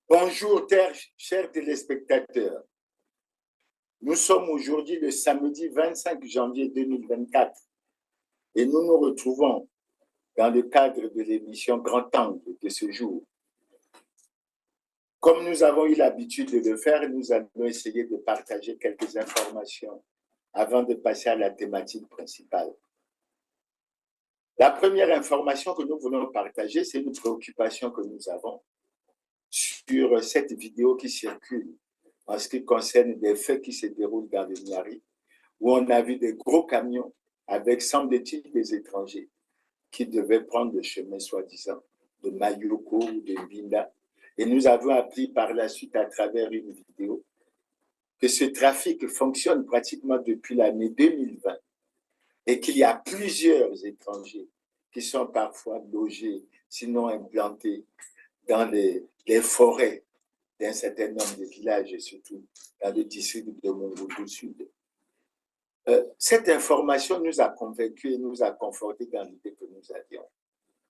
Bonjour, chers téléspectateurs. Nous sommes aujourd'hui le samedi 25 janvier 2024 et nous nous retrouvons dans le cadre de l'émission Grand Angle de ce jour. Comme nous avons eu l'habitude de le faire, nous allons essayer de partager quelques informations avant de passer à la thématique principale. La première information que nous voulons partager, c'est une préoccupation que nous avons sur cette vidéo qui circule en ce qui concerne des faits qui se déroulent dans le Niari, où on a vu des gros camions avec, semble-t-il, des étrangers qui devaient prendre le chemin, soi-disant, de Mayoko ou de Mbinda. Et nous avons appris par la suite, à travers une vidéo, que ce trafic fonctionne pratiquement depuis l'année 2020 et qu'il y a plusieurs étrangers qui sont parfois logés, sinon implantés, dans les forêts d'un certain nombre de villages, et surtout dans le district de Mongoudou Sud. Cette information nous a convaincus et nous a confortés dans l'idée que nous avions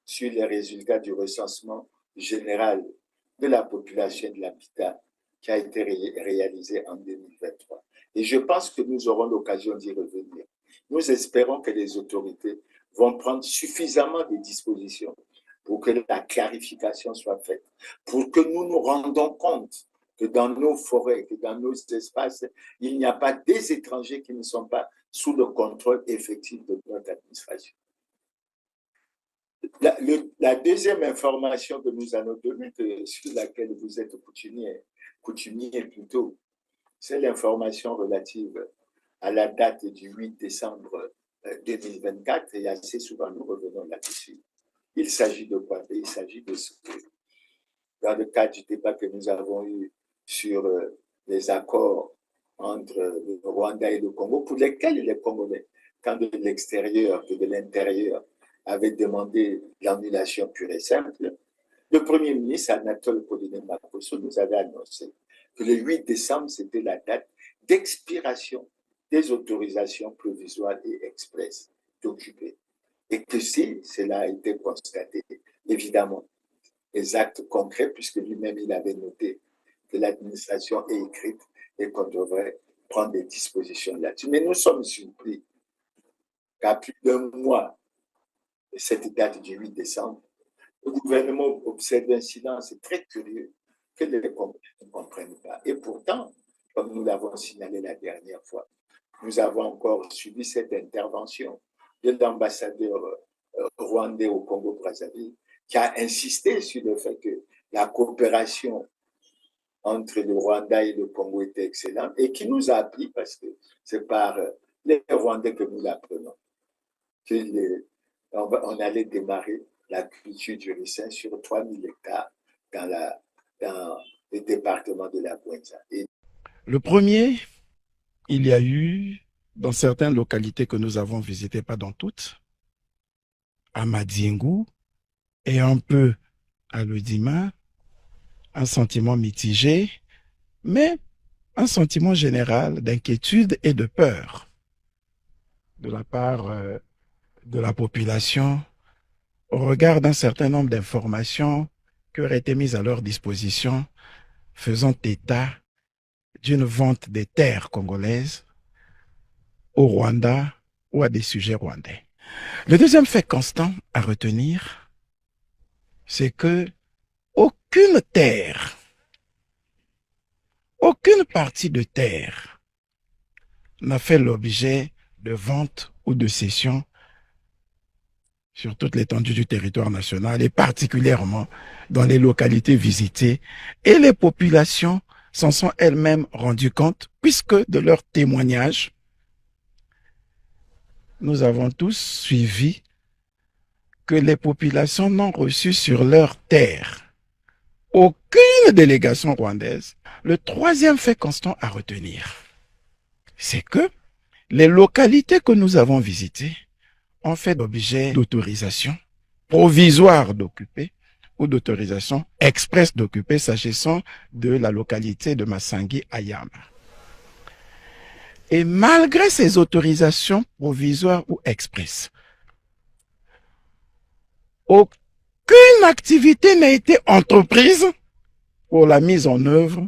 sur les résultats du recensement général de la population de l'habitat qui a été réalisé en 2023. Et je pense que nous aurons l'occasion d'y revenir. Nous espérons que les autorités vont prendre suffisamment de dispositions pour que la clarification soit faite, pour que nous nous rendons compte que dans nos forêts, que dans nos espaces, il n'y a pas des étrangers qui ne sont pas sous le contrôle effectif de notre administration. La deuxième information que nous allons donner, sur laquelle vous êtes coutumier plutôt, c'est l'information relative à la date du 8 décembre 2024, et assez souvent nous revenons là-dessus. Il s'agit de quoi? Il s'agit de ce que, dans le cadre du débat que nous avons eu sur les accords entre le Rwanda et le Congo, pour lesquels les Congolais, tant de l'extérieur que de l'intérieur, avaient demandé l'annulation pure et simple, le Premier ministre Anatole Polynémakosso nous avait annoncé que le 8 décembre, c'était la date d'expiration des autorisations provisoires et express d'occuper. Et que si cela a été constaté, évidemment, les actes concrets, puisque lui-même il avait noté que l'administration est écrite et qu'on devrait prendre des dispositions là-dessus. Mais nous sommes surpris qu'à plus d'un mois de cette date du 8 décembre, le gouvernement observe un silence très curieux que les Congolais ne comprennent pas. Et pourtant, comme nous l'avons signalé la dernière fois, nous avons encore subi cette intervention de l'ambassadeur rwandais au Congo-Brazzaville qui a insisté sur le fait que la coopération entre le Rwanda et le Congo était excellente et qui nous a appris, parce que c'est par les Rwandais que nous l'apprenons, qu'on allait démarrer la culture du ricin sur 3000 hectares dans le département de la Bouenza. Le premier, il y a eu, dans certaines localités que nous avons visitées, pas dans toutes, à Madiengu et un peu à Lodima, un sentiment mitigé, mais un sentiment général d'inquiétude et de peur de la part de la population au regard d'un certain nombre d'informations qui auraient été mises à leur disposition faisant état d'une vente des terres congolaises au Rwanda ou à des sujets rwandais. Le deuxième fait constant à retenir, c'est que aucune terre, aucune partie de terre n'a fait l'objet de vente ou de cession sur toute l'étendue du territoire national et particulièrement dans les localités visitées, et les populations s'en sont elles-mêmes rendues compte puisque de leurs témoignages, nous avons tous suivi que les populations n'ont reçu sur leur terre aucune délégation rwandaise. Le troisième fait constant à retenir, c'est que les localités que nous avons visitées ont fait l'objet d'autorisation provisoire d'occuper ou d'autorisation express d'occuper s'agissant de la localité de Massangi Ayama. Et malgré ces autorisations provisoires ou express, aucune activité n'a été entreprise pour la mise en œuvre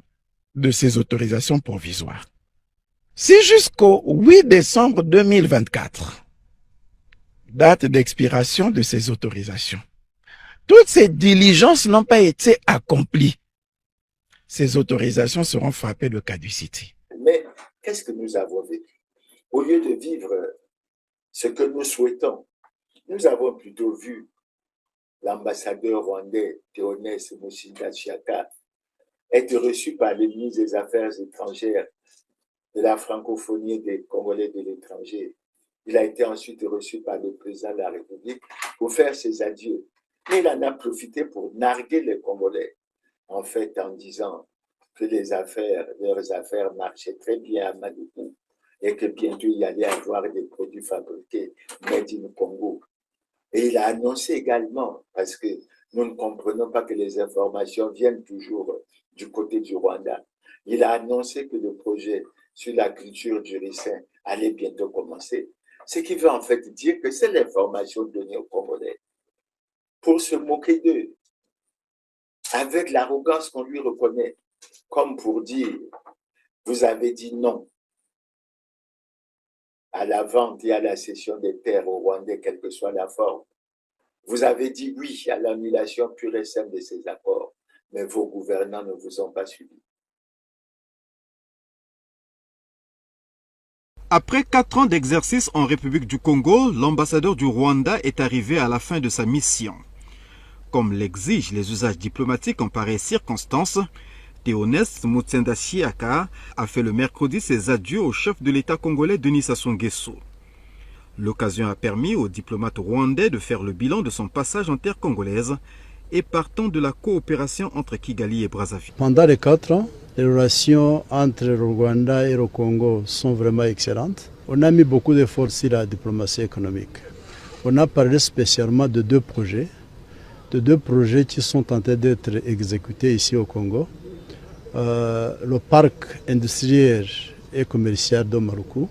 de ces autorisations provisoires. Si jusqu'au 8 décembre 2024, date d'expiration de ces autorisations, toutes ces diligences n'ont pas été accomplies, ces autorisations seront frappées de caducité. Mais qu'est-ce que nous avons vécu? Au lieu de vivre ce que nous souhaitons, nous avons plutôt vu l'ambassadeur rwandais Théonès Musinda Chiaka être reçu par le ministre des Affaires étrangères de la francophonie et des Congolais de l'étranger. Il a été ensuite reçu par le président de la République pour faire ses adieux. Mais il en a profité pour narguer les Congolais, en fait, en disant que leurs affaires marchaient très bien à Maluku et que bientôt il y allait avoir des produits fabriqués made in Congo. Et il a annoncé également, parce que nous ne comprenons pas que les informations viennent toujours du côté du Rwanda, il a annoncé que le projet sur la culture du ricin allait bientôt commencer, ce qui veut en fait dire que c'est l'information donnée aux Congolais pour se moquer d'eux, avec l'arrogance qu'on lui reconnaît, comme pour dire, vous avez dit non à la vente et à la cession des terres au Rwandais, quelle que soit la forme. Vous avez dit oui à l'annulation pure et simple de ces accords, mais vos gouvernants ne vous ont pas suivis. Après 4 ans d'exercice en République du Congo, l'ambassadeur du Rwanda est arrivé à la fin de sa mission. Comme l'exigent les usages diplomatiques en pareilles circonstances, Théonès Musinda Chiaka a fait le mercredi ses adieux au chef de l'État congolais Denis Sassou Nguesso. L'occasion a permis au diplomate rwandais de faire le bilan de son passage en terre congolaise et partant de la coopération entre Kigali et Brazzaville. Pendant les 4 ans, les relations entre le Rwanda et le Congo sont vraiment excellentes. On a mis beaucoup d'efforts sur la diplomatie économique. On a parlé spécialement de deux projets qui sont en train d'être exécutés ici au Congo. Le parc industriel et commercial de Maluku.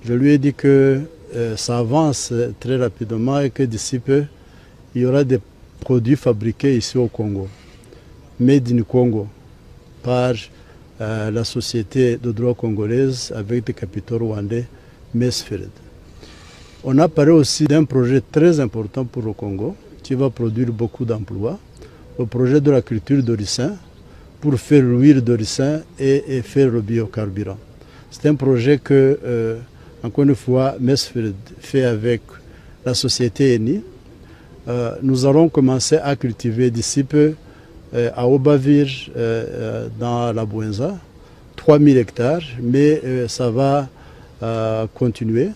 Je lui ai dit que ça avance très rapidement et que d'ici peu, il y aura des produits fabriqués ici au Congo, made in Congo, par la société de droit congolaise avec des capitaux rwandais, Mesfield. On a parlé aussi d'un projet très important pour le Congo qui va produire beaucoup d'emplois, le projet de la culture de ricin pour faire l'huile de ricin et faire le biocarburant. C'est un projet que, encore une fois, Mesfield fait avec la société ENI. Nous allons commencer à cultiver d'ici peu à Obavir, dans la Bouenza, 3000 hectares, mais ça va continuer.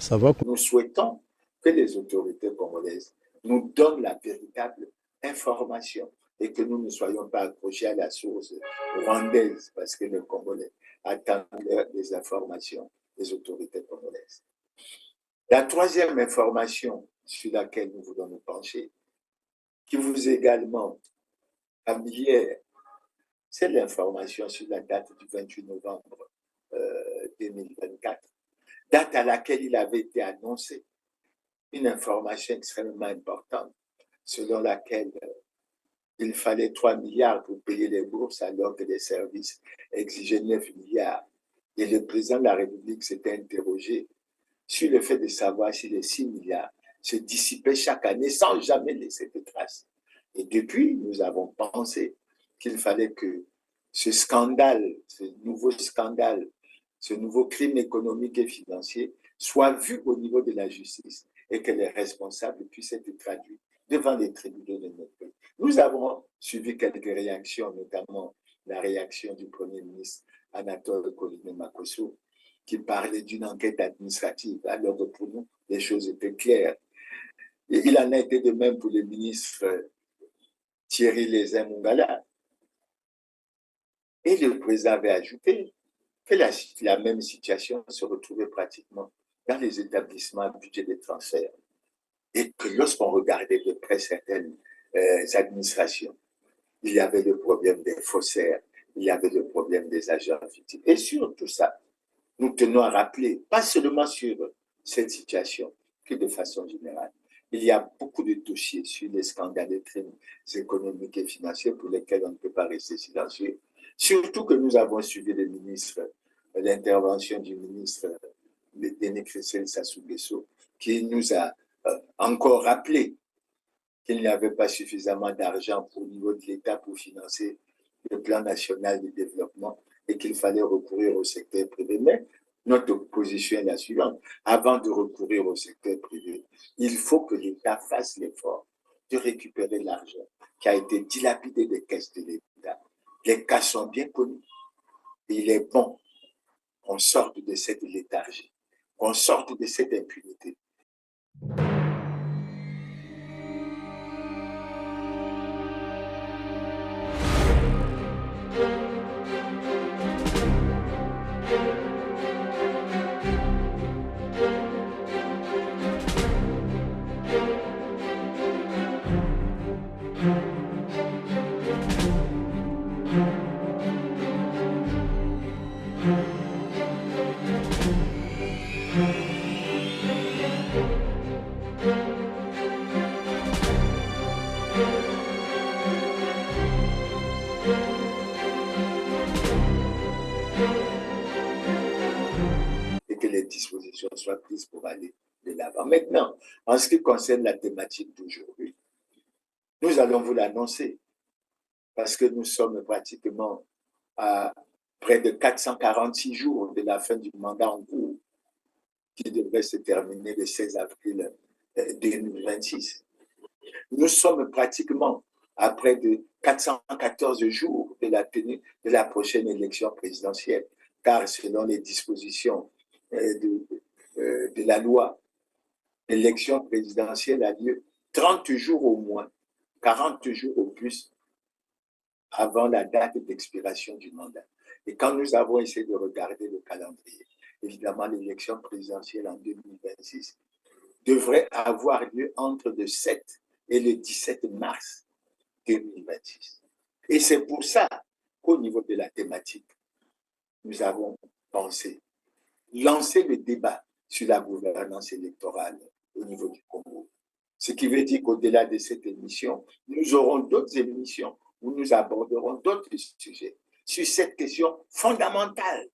Nous souhaitons que les autorités congolaises nous donnent la véritable information et que nous ne soyons pas accrochés à la source rwandaise parce que les Congolais attendent des informations des autorités congolaises. La troisième information sur laquelle nous voulons nous pencher, qui vous est également familière, c'est l'information sur la date du 28 novembre 2024, date à laquelle il avait été annoncé une information extrêmement importante, selon laquelle il fallait 3 milliards pour payer les bourses alors que les services exigeaient 9 milliards. Et le président de la République s'était interrogé sur le fait de savoir si les 6 milliards se dissipaient chaque année sans jamais laisser de traces. Et depuis, nous avons pensé qu'il fallait que ce scandale, ce nouveau crime économique et financier soit vu au niveau de la justice et que les responsables puissent être traduits devant les tribunaux de notre pays. Nous avons suivi quelques réactions, notamment la réaction du Premier ministre Anatole Kouliné-Makosso, qui parlait d'une enquête administrative, alors que pour nous, les choses étaient claires. Et il en a été de même pour le ministre Thierry Lézin-Mungala. Et le président avait ajouté que la même situation se retrouvait pratiquement dans les établissements à budget de transfert. Et que lorsqu'on regardait de près certaines administrations, il y avait le problème des faussaires, il y avait le problème des agents fictifs. Et sur tout ça, nous tenons à rappeler, pas seulement sur cette situation, que de façon générale, il y a beaucoup de dossiers sur les scandales et crimes économiques et financiers pour lesquels on ne peut pas rester silencieux. Surtout que nous avons suivi l'intervention du ministre Denis Kressel Sassou Nguesso, qui nous a encore rappelé qu'il n'y avait pas suffisamment d'argent au niveau de l'État pour financer le plan national de développement et qu'il fallait recourir au secteur privé. Mais notre position est la suivante. Avant de recourir au secteur privé, il faut que l'État fasse l'effort de récupérer l'argent qui a été dilapidé des caisses de l'État. Les cas sont bien connus. Et il est bon qu'on sorte de cette léthargie, qu'on sorte de cette impunité. Et que les dispositions soient prises pour aller de l'avant. Maintenant, en ce qui concerne la thématique d'aujourd'hui, nous allons vous l'annoncer parce que nous sommes pratiquement à près de 446 jours de la fin du mandat en cours qui devrait se terminer le 16 avril 2026. Nous sommes pratiquement à près de 414 jours de la tenue de la prochaine élection présidentielle, car selon les dispositions de la loi, l'élection présidentielle a lieu 30 jours au moins, 40 jours au plus avant la date d'expiration du mandat. Et quand nous avons essayé de regarder le calendrier, évidemment, l'élection présidentielle en 2026 devrait avoir lieu entre le 7 et le 17 mars 2026. Et c'est pour ça qu'au niveau de la thématique, nous avons pensé lancer le débat sur la gouvernance électorale au niveau du Congo. Ce qui veut dire qu'au-delà de cette émission, nous aurons d'autres émissions où nous aborderons d'autres sujets sur cette question fondamentale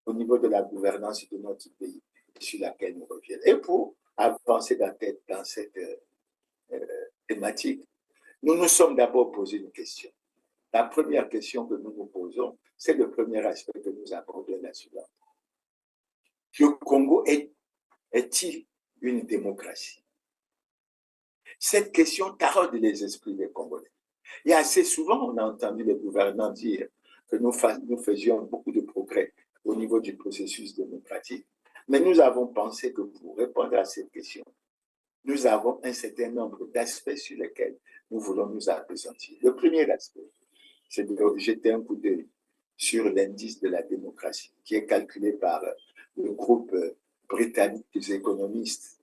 au niveau de la gouvernance de notre pays, sur laquelle nous reviennons. Et pour avancer dans cette thématique, nous nous sommes d'abord posé une question. La première question que nous nous posons, c'est le premier aspect que nous abordons, la suivante. Le Congo est-il une démocratie? Cette question taraude les esprits des Congolais. Et assez souvent, on a entendu les gouvernants dire que nous faisions beaucoup de progrès au niveau du processus démocratique. Mais nous avons pensé que pour répondre à cette question, nous avons un certain nombre d'aspects sur lesquels nous voulons nous appesantir. Le premier aspect, c'est de jeter un coup d'œil sur l'indice de la démocratie, qui est calculé par le groupe britannique des économistes,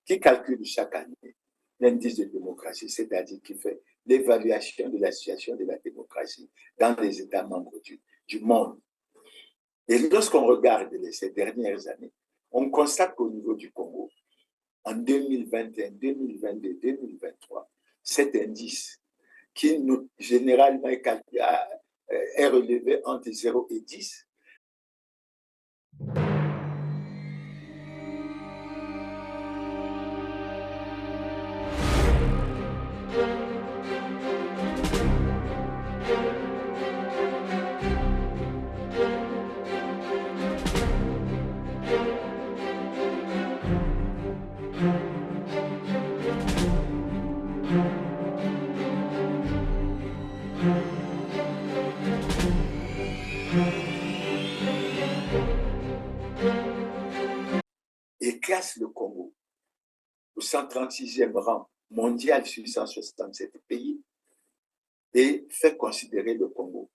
qui calcule chaque année l'indice de démocratie, c'est-à-dire qui fait l'évaluation de la situation de la démocratie dans les États membres du monde. Et lorsqu'on regarde ces dernières années, on constate qu'au niveau du Congo, en 2021, 2022, 2023, cet indice, qui généralement est relevé entre 0 et 10, et classe le Congo au 136e rang mondial sur 167 pays et fait considérer le Congo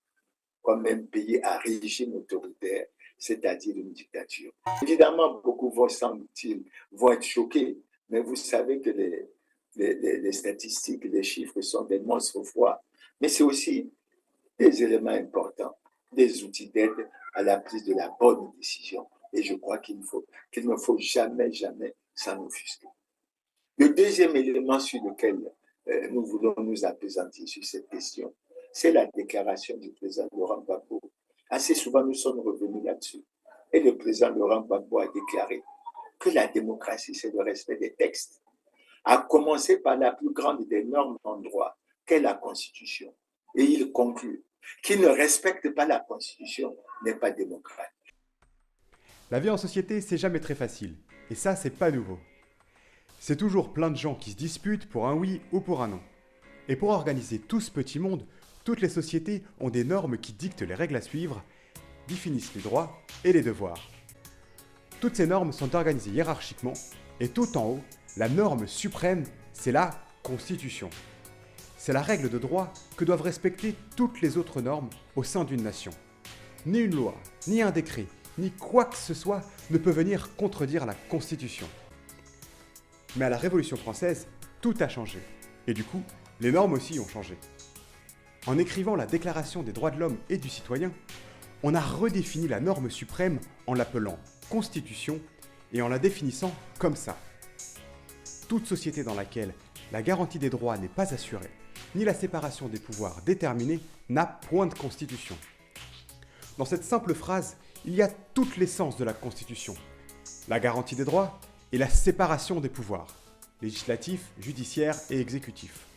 comme un pays à régime autoritaire, c'est-à-dire une dictature. Évidemment, beaucoup vont, semble-t-il, vont être choqués, mais vous savez que les statistiques, les chiffres sont des monstres froids, mais c'est aussi des éléments importants, des outils d'aide à la prise de la bonne décision. Et je crois qu'il ne faut jamais, jamais s'en offusquer. Le deuxième élément sur lequel nous voulons nous appesantir sur cette question, c'est la déclaration du président Laurent Gbagbo. Assez souvent, nous sommes revenus là-dessus. Et le président Laurent Gbagbo a déclaré que la démocratie, c'est le respect des textes, à commencer par la plus grande des normes en droit, qu'est la Constitution. Et il conclut: qui ne respecte pas la Constitution n'est pas démocrate. La vie en société, c'est jamais très facile. Et ça, c'est pas nouveau. C'est toujours plein de gens qui se disputent pour un oui ou pour un non. Et pour organiser tout ce petit monde, toutes les sociétés ont des normes qui dictent les règles à suivre, définissent les droits et les devoirs. Toutes ces normes sont organisées hiérarchiquement, et tout en haut, la norme suprême, c'est la Constitution. C'est la règle de droit que doivent respecter toutes les autres normes au sein d'une nation. Ni une loi, ni un décret, ni quoi que ce soit ne peut venir contredire la Constitution. Mais à la Révolution française, tout a changé. Et du coup, les normes aussi ont changé. En écrivant la Déclaration des droits de l'homme et du citoyen, on a redéfini la norme suprême en l'appelant Constitution et en la définissant comme ça. Toute société dans laquelle la garantie des droits n'est pas assurée, ni la séparation des pouvoirs déterminée, n'a point de Constitution. Dans cette simple phrase, il y a toute l'essence de la Constitution. La garantie des droits et la séparation des pouvoirs, législatifs, judiciaires et exécutifs.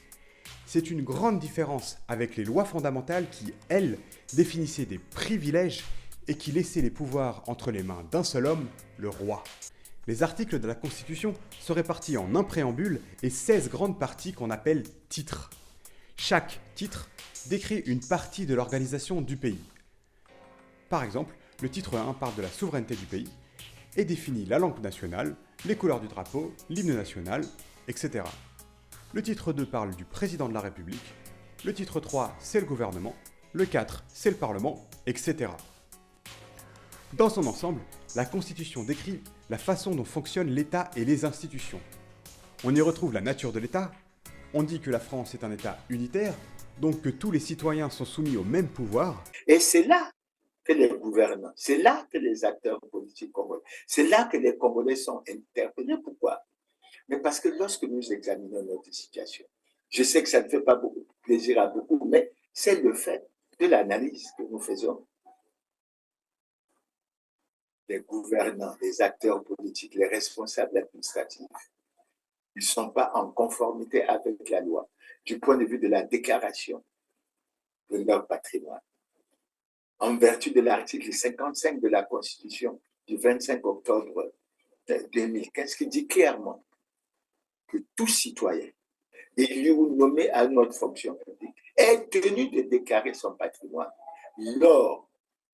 C'est une grande différence avec les lois fondamentales qui, elles, définissaient des privilèges et qui laissaient les pouvoirs entre les mains d'un seul homme, le roi. Les articles de la Constitution sont répartis en un préambule et 16 grandes parties qu'on appelle titres. Chaque titre décrit une partie de l'organisation du pays. Par exemple, le titre 1 parle de la souveraineté du pays et définit la langue nationale, les couleurs du drapeau, l'hymne national, etc. Le titre 2 parle du président de la République, le titre 3 c'est le gouvernement, le 4 c'est le Parlement, etc. Dans son ensemble, la Constitution décrit la façon dont fonctionnent l'État et les institutions. On y retrouve la nature de l'État, on dit que la France est un État unitaire, donc que tous les citoyens sont soumis au même pouvoir. Et c'est là que les gouvernants, c'est là que les acteurs politiques congolais, c'est là que les Congolais sont interpellés. Pourquoi? Mais parce que lorsque nous examinons notre situation, je sais que ça ne fait pas beaucoup plaisir à beaucoup, mais c'est le fait de l'analyse que nous faisons. Les gouvernants, les acteurs politiques, les responsables administratifs, ils ne sont pas en conformité avec la loi du point de vue de la déclaration de leur patrimoine. En vertu de l'article 55 de la Constitution du 25 octobre 2015, qui dit clairement que tout citoyen élu ou nommé à notre fonction publique est tenu de déclarer son patrimoine lors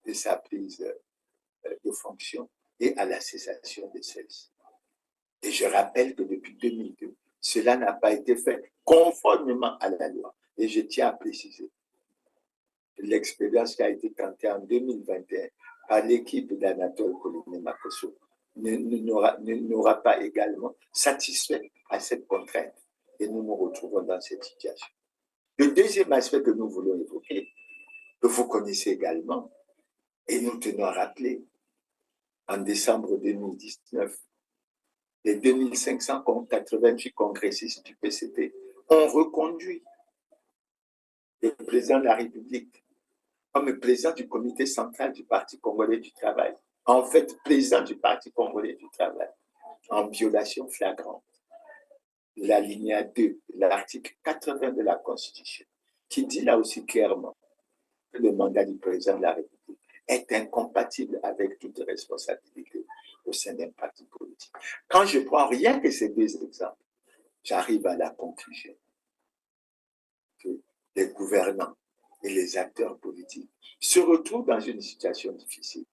de sa prise de fonction et à la cessation de celle-ci. Et je rappelle que depuis 2002, cela n'a pas été fait conformément à la loi. Et je tiens à préciser que l'expérience qui a été tentée en 2021 par l'équipe d'Anatole Kouliné-Makosso n'aura pas également satisfait à cette contrainte. Et nous nous retrouvons dans cette situation. Le deuxième aspect que nous voulons évoquer, que vous connaissez également, et nous tenons à rappeler, en décembre 2019, les 2588 congressistes du PCT ont reconduit le président de la République comme président du comité central du Parti congolais du travail, en fait président du Parti congolais du travail, en violation flagrante de l'alinéa 2 de l'article 80 de la Constitution, qui dit là aussi clairement que le mandat du président de la République est incompatible avec toute responsabilité au sein d'un parti politique. Quand je prends rien que ces deux exemples, j'arrive à la conclusion que les gouvernants et les acteurs politiques se retrouvent dans une situation difficile,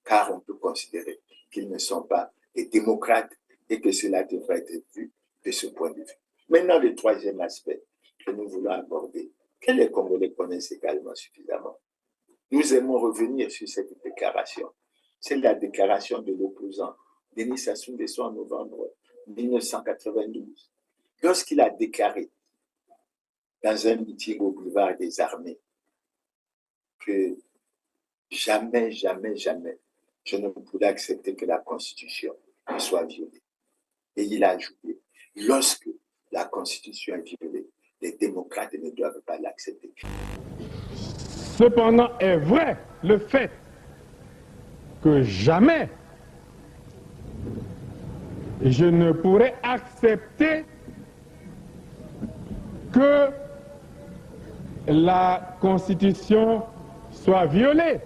car on peut considérer qu'ils ne sont pas des démocrates et que cela devrait être vu de ce point de vue. Maintenant, le troisième aspect que nous voulons aborder, que les Congolais connaissent également suffisamment. Nous aimons revenir sur cette déclaration. C'est la déclaration de l'opposant Denis Sassou Nguesso en novembre 1992, lorsqu'il a déclaré dans un meeting au boulevard des Armées que jamais, jamais, jamais, je ne pourrais accepter que la Constitution soit violée. Et il a ajouté Lorsque la Constitution est violée, les démocrates ne doivent pas l'accepter. Cependant, est vrai le fait que jamais je ne pourrais accepter que la Constitution soit violée.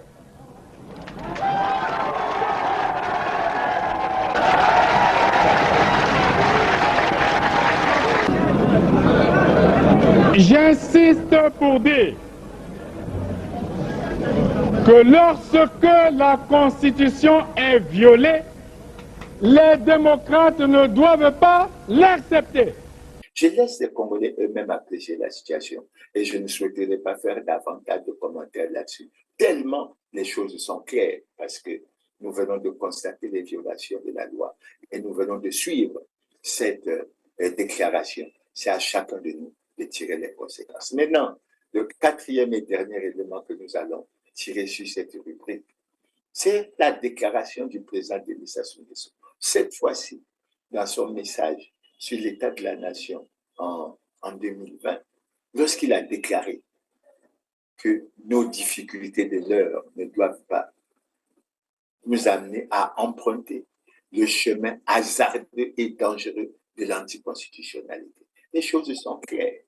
J'insiste pour dire que lorsque la Constitution est violée, les démocrates ne doivent pas l'accepter. Je laisse les Congolais eux-mêmes apprécier la situation et je ne souhaiterais pas faire davantage de commentaires là-dessus. Tellement les choses sont claires parce que nous venons de constater les violations de la loi et nous venons de suivre cette déclaration. C'est à chacun de nous de tirer les conséquences. Maintenant, le quatrième et dernier élément que nous allons tirer sur cette rubrique, c'est la déclaration du président Denis Sassou Nguesso. Cette fois-ci, dans son message sur l'état de la nation en 2020, lorsqu'il a déclaré que nos difficultés de l'heure ne doivent pas nous amener à emprunter le chemin hasardeux et dangereux de l'anticonstitutionnalité. Les choses sont claires.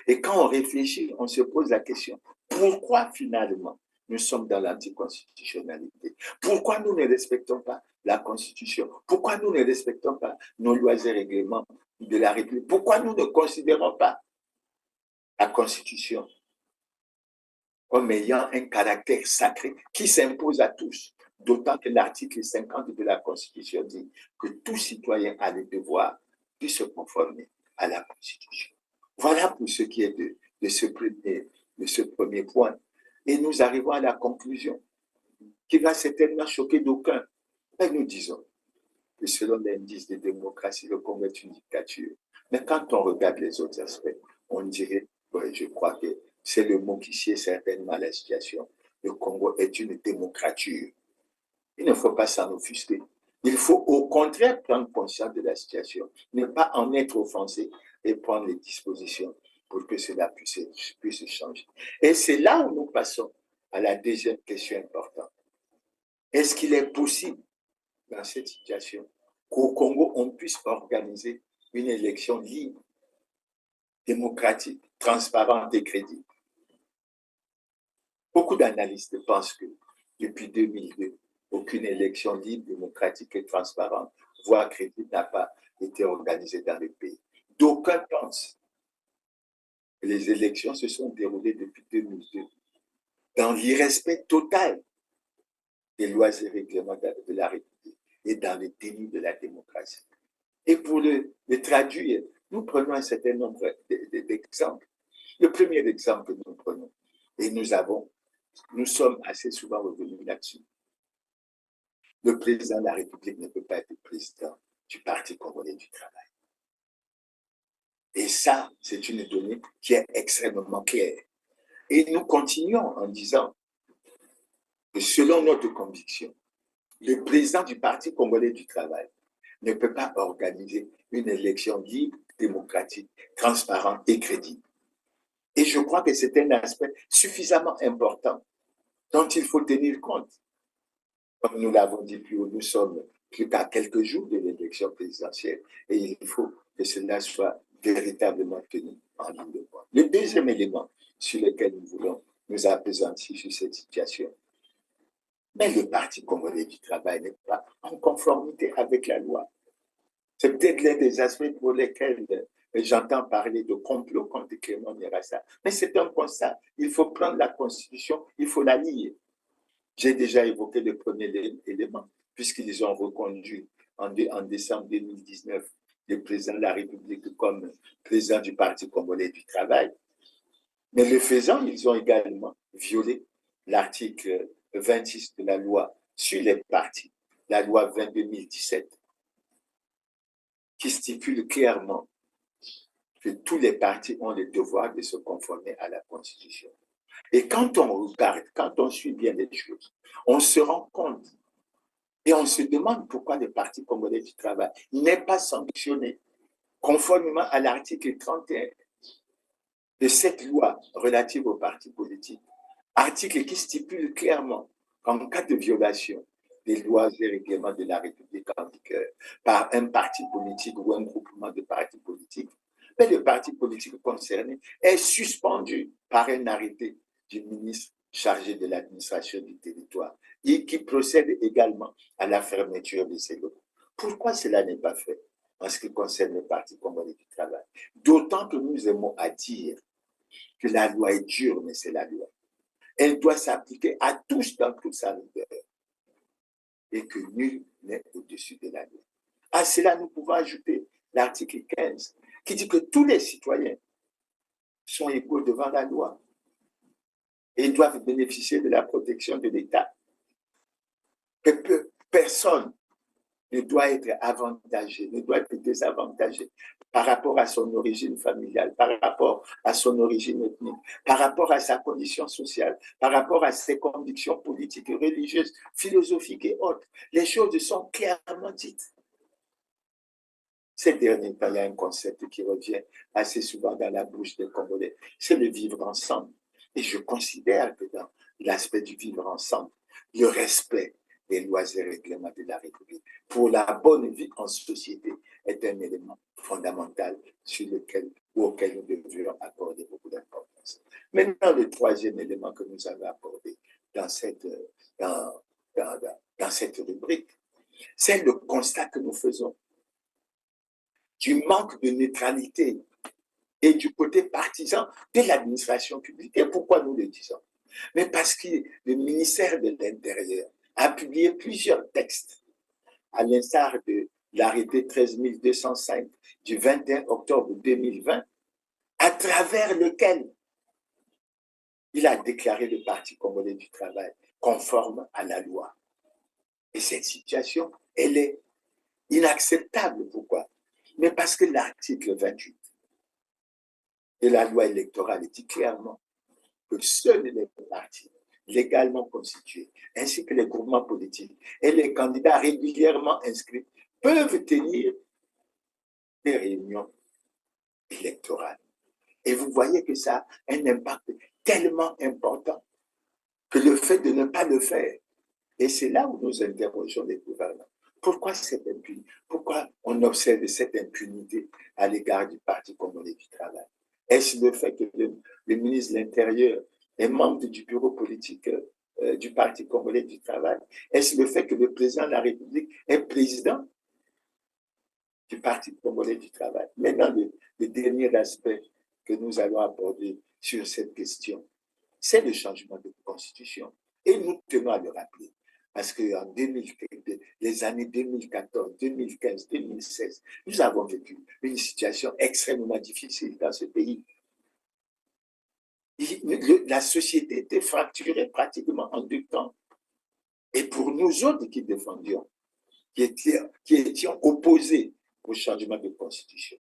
Et quand on réfléchit, on se pose la question, pourquoi finalement nous sommes dans l'anticonstitutionnalité? Pourquoi nous ne respectons pas la Constitution? Pourquoi nous ne respectons pas nos lois et règlements de la République? Pourquoi nous ne considérons pas la Constitution comme ayant un caractère sacré qui s'impose à tous? D'autant que l'article 50 de la Constitution dit que tout citoyen a le devoir de se conformer à la Constitution. Voilà pour ce qui est de ce premier point. Et nous arrivons à la conclusion qui va certainement choquer d'aucuns. Et nous disons que selon l'indice de démocratie, le Congo est une dictature. Mais quand on regarde les autres aspects, on dirait, ouais, je crois que c'est le mot qui sied certainement la situation. Le Congo est une démocrature. Il ne faut pas s'en offusquer. Il faut au contraire prendre conscience de la situation, ne pas en être offensé et prendre les dispositions pour que cela puisse changer. Et c'est là où nous passons à la deuxième question importante. Est-ce qu'il est possible, dans cette situation, qu'au Congo, on puisse organiser une élection libre, démocratique, transparente et crédible? Beaucoup d'analystes pensent que depuis 2002, aucune élection libre, démocratique et transparente, voire crédible, n'a pas été organisée dans le pays. D'aucuns pensent que les élections se sont déroulées depuis 2002 dans l'irrespect total des lois et règlements de la République et dans le déni de la démocratie. Et pour le traduire, nous prenons un certain nombre d'exemples. Le premier exemple que nous prenons, et nous sommes assez souvent revenus là-dessus. Le président de la République ne peut pas être président du Parti congolais du travail. Et ça, c'est une donnée qui est extrêmement claire. Et nous continuons en disant que selon notre conviction, le président du Parti congolais du travail ne peut pas organiser une élection libre, démocratique, transparente et crédible. Et je crois que c'est un aspect suffisamment important dont il faut tenir compte. Comme nous l'avons dit plus haut, nous sommes plus qu'à quelques jours de l'élection présidentielle et il faut que cela soit véritablement tenu en ligne de compte. Le deuxième élément sur lequel nous voulons nous appesantir sur cette situation, mais le Parti congolais du travail n'est pas en conformité avec la loi. C'est peut-être l'un des aspects pour lesquels j'entends parler de complot contre Clément Nyirassa. Mais c'est un constat. Il faut prendre la Constitution, il faut la lire. J'ai déjà évoqué le premier élément, puisqu'ils ont reconduit en décembre 2019 le président de la République comme président du Parti congolais du travail. Mais le faisant, ils ont également violé l'article 26 de la loi sur les partis, la loi 2017, qui stipule clairement que tous les partis ont le devoir de se conformer à la Constitution. Et quand on regarde, quand on suit bien les choses, on se rend compte et on se demande pourquoi le Parti congolais du travail n'est pas sanctionné conformément à l'article 31 de cette loi relative aux partis politiques, article qui stipule clairement qu'en cas de violation des lois et règlements de la République en vigueur par un parti politique ou un groupement de partis politiques, le parti politique concerné est suspendu par un arrêté du ministre chargé de l'administration du territoire et qui procède également à la fermeture de ces locaux. Pourquoi cela n'est pas fait en ce qui concerne le Parti congolais du travail? D'autant que nous aimons à dire que la loi est dure, mais c'est la loi. Elle doit s'appliquer à tous dans toute sa longueur et que nul n'est au-dessus de la loi. À cela, nous pouvons ajouter l'article 15 qui dit que tous les citoyens sont égaux devant la loi et doivent bénéficier de la protection de l'État. Que personne ne doit être avantagé, ne doit être désavantagé par rapport à son origine familiale, par rapport à son origine ethnique, par rapport à sa condition sociale, par rapport à ses convictions politiques et religieuses, philosophiques et autres. Les choses sont clairement dites. Ces derniers temps, il y a un concept qui revient assez souvent dans la bouche des Congolais, c'est le vivre ensemble. Et je considère que dans l'aspect du vivre ensemble, le respect des lois et règlements de la République pour la bonne vie en société est un élément fondamental auquel nous devrions accorder beaucoup d'importance. Maintenant, le troisième élément que nous avons abordé dans cette rubrique, c'est le constat que nous faisons du manque de neutralité et du côté partisan de l'administration publique. Et pourquoi nous le disons? Mais parce que le ministère de l'Intérieur a publié plusieurs textes, à l'instar de l'arrêté 13 205 du 21 octobre 2020, à travers lequel il a déclaré le Parti congolais du travail conforme à la loi. Et cette situation, elle est inacceptable. Pourquoi? Mais parce que l'article 28 de la loi électorale dit clairement que seuls les partis légalement constitués, ainsi que les groupements politiques et les candidats régulièrement inscrits peuvent tenir des réunions électorales. Et vous voyez que ça a un impact tellement important que le fait de ne pas le faire, et c'est là où nous interrogeons les gouvernants. Pourquoi cette impunité? Pourquoi on observe cette impunité à l'égard du Parti congolais du travail? Est-ce le fait que le ministre de l'Intérieur est membre du bureau politique du Parti congolais du travail? Est-ce le fait que le président de la République est président du Parti congolais du travail? Maintenant, le dernier aspect que nous allons aborder sur cette question, c'est le changement de constitution. Et nous tenons à le rappeler. Parce que en les années 2014, 2015, 2016, nous avons vécu une situation extrêmement difficile dans ce pays. La société était fracturée pratiquement en deux temps. Et pour nous autres qui défendions, qui étions opposés au changement de constitution,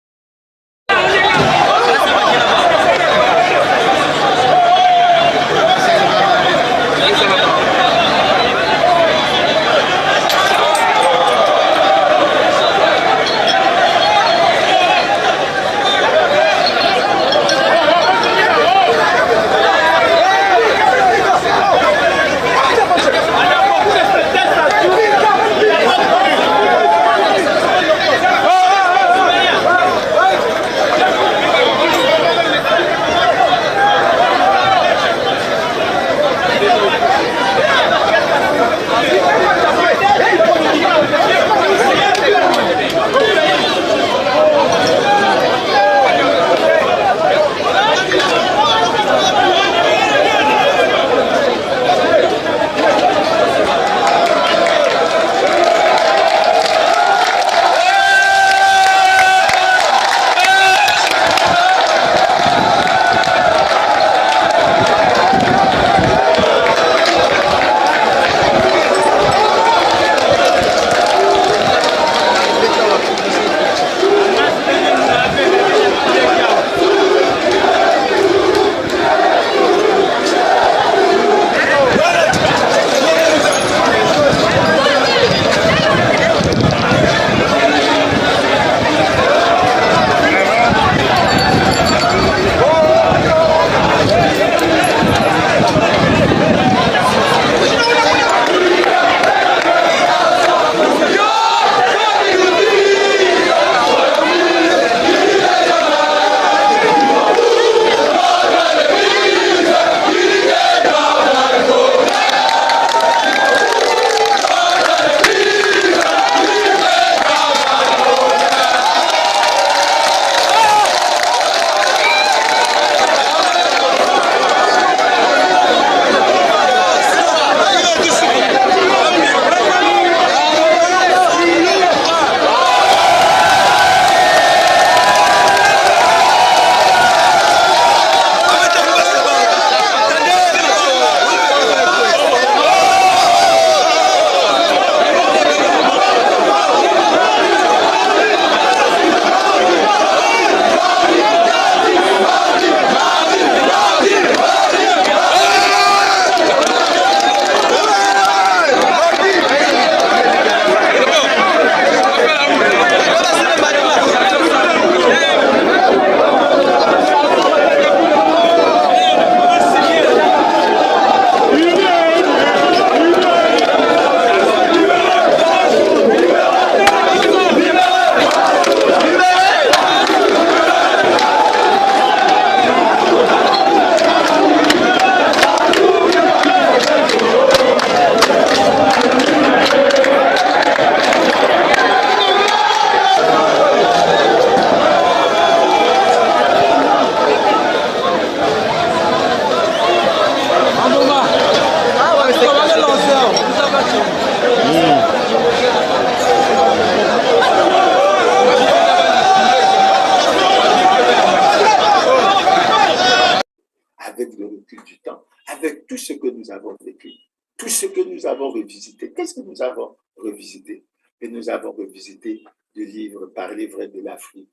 tout ce que nous avons vécu, tout ce que nous avons revisité. Qu'est-ce que nous avons revisité? Et nous avons revisité le livre Parler vrai de l'Afrique,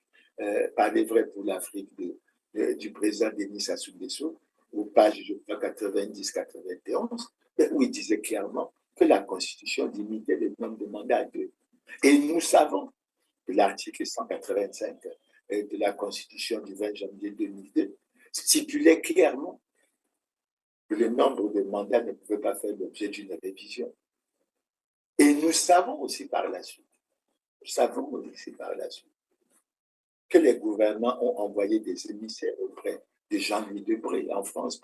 Parler vrai pour l'Afrique du président Denis Sassou Nguesso, aux pages, je crois, 90-91, où il disait clairement que la Constitution limitait le nombre de mandats à 2. Et nous savons que l'article 185 de la Constitution du 20 janvier 2002 stipulait clairement que le nombre de mandats ne pouvait pas faire l'objet d'une révision. Et nous savons aussi par la suite, que les gouvernements ont envoyé des émissaires auprès de Jean-Louis Debré, en France,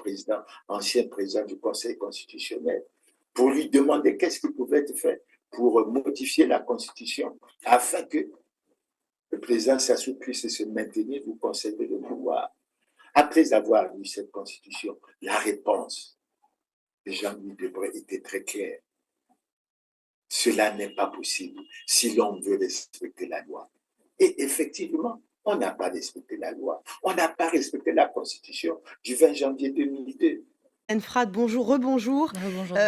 ancien président du Conseil constitutionnel, pour lui demander qu'est-ce qui pouvait être fait pour modifier la Constitution afin que le président Sassou puisse se maintenir ou conserver le pouvoir. Après avoir lu cette Constitution, la réponse de Jean-Louis Debré était très claire. Cela n'est pas possible si l'on veut respecter la loi. Et effectivement, on n'a pas respecté la loi. On n'a pas respecté la Constitution du 20 janvier 2002. Enfrad, bonjour, rebonjour.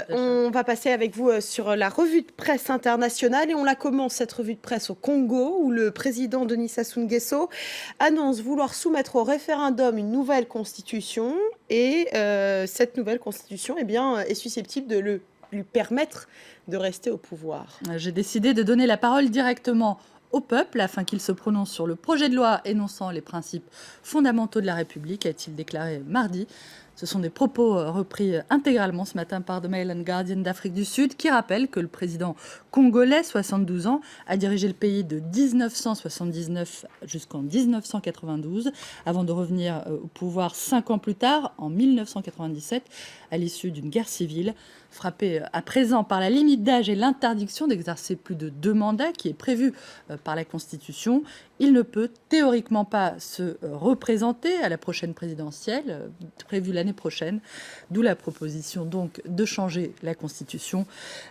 On va passer avec vous sur la revue de presse internationale et on la commence, cette revue de presse, au Congo, où le président Denis Sassou Nguesso annonce vouloir soumettre au référendum une nouvelle constitution et cette nouvelle constitution est susceptible de lui permettre de rester au pouvoir. J'ai décidé de donner la parole directement au peuple afin qu'il se prononce sur le projet de loi énonçant les principes fondamentaux de la République, a-t-il déclaré mardi. Ce sont des propos repris intégralement ce matin par The Mail and Guardian d'Afrique du Sud, qui rappelle que le président congolais, 72 ans, a dirigé le pays de 1979 jusqu'en 1992, avant de revenir au pouvoir 5 ans plus tard, en 1997, à l'issue d'une guerre civile. Frappé à présent par la limite d'âge et l'interdiction d'exercer plus de 2 mandats qui est prévue par la Constitution, il ne peut théoriquement pas se représenter à la prochaine présidentielle, prévue l'année prochaine, d'où la proposition donc de changer la Constitution.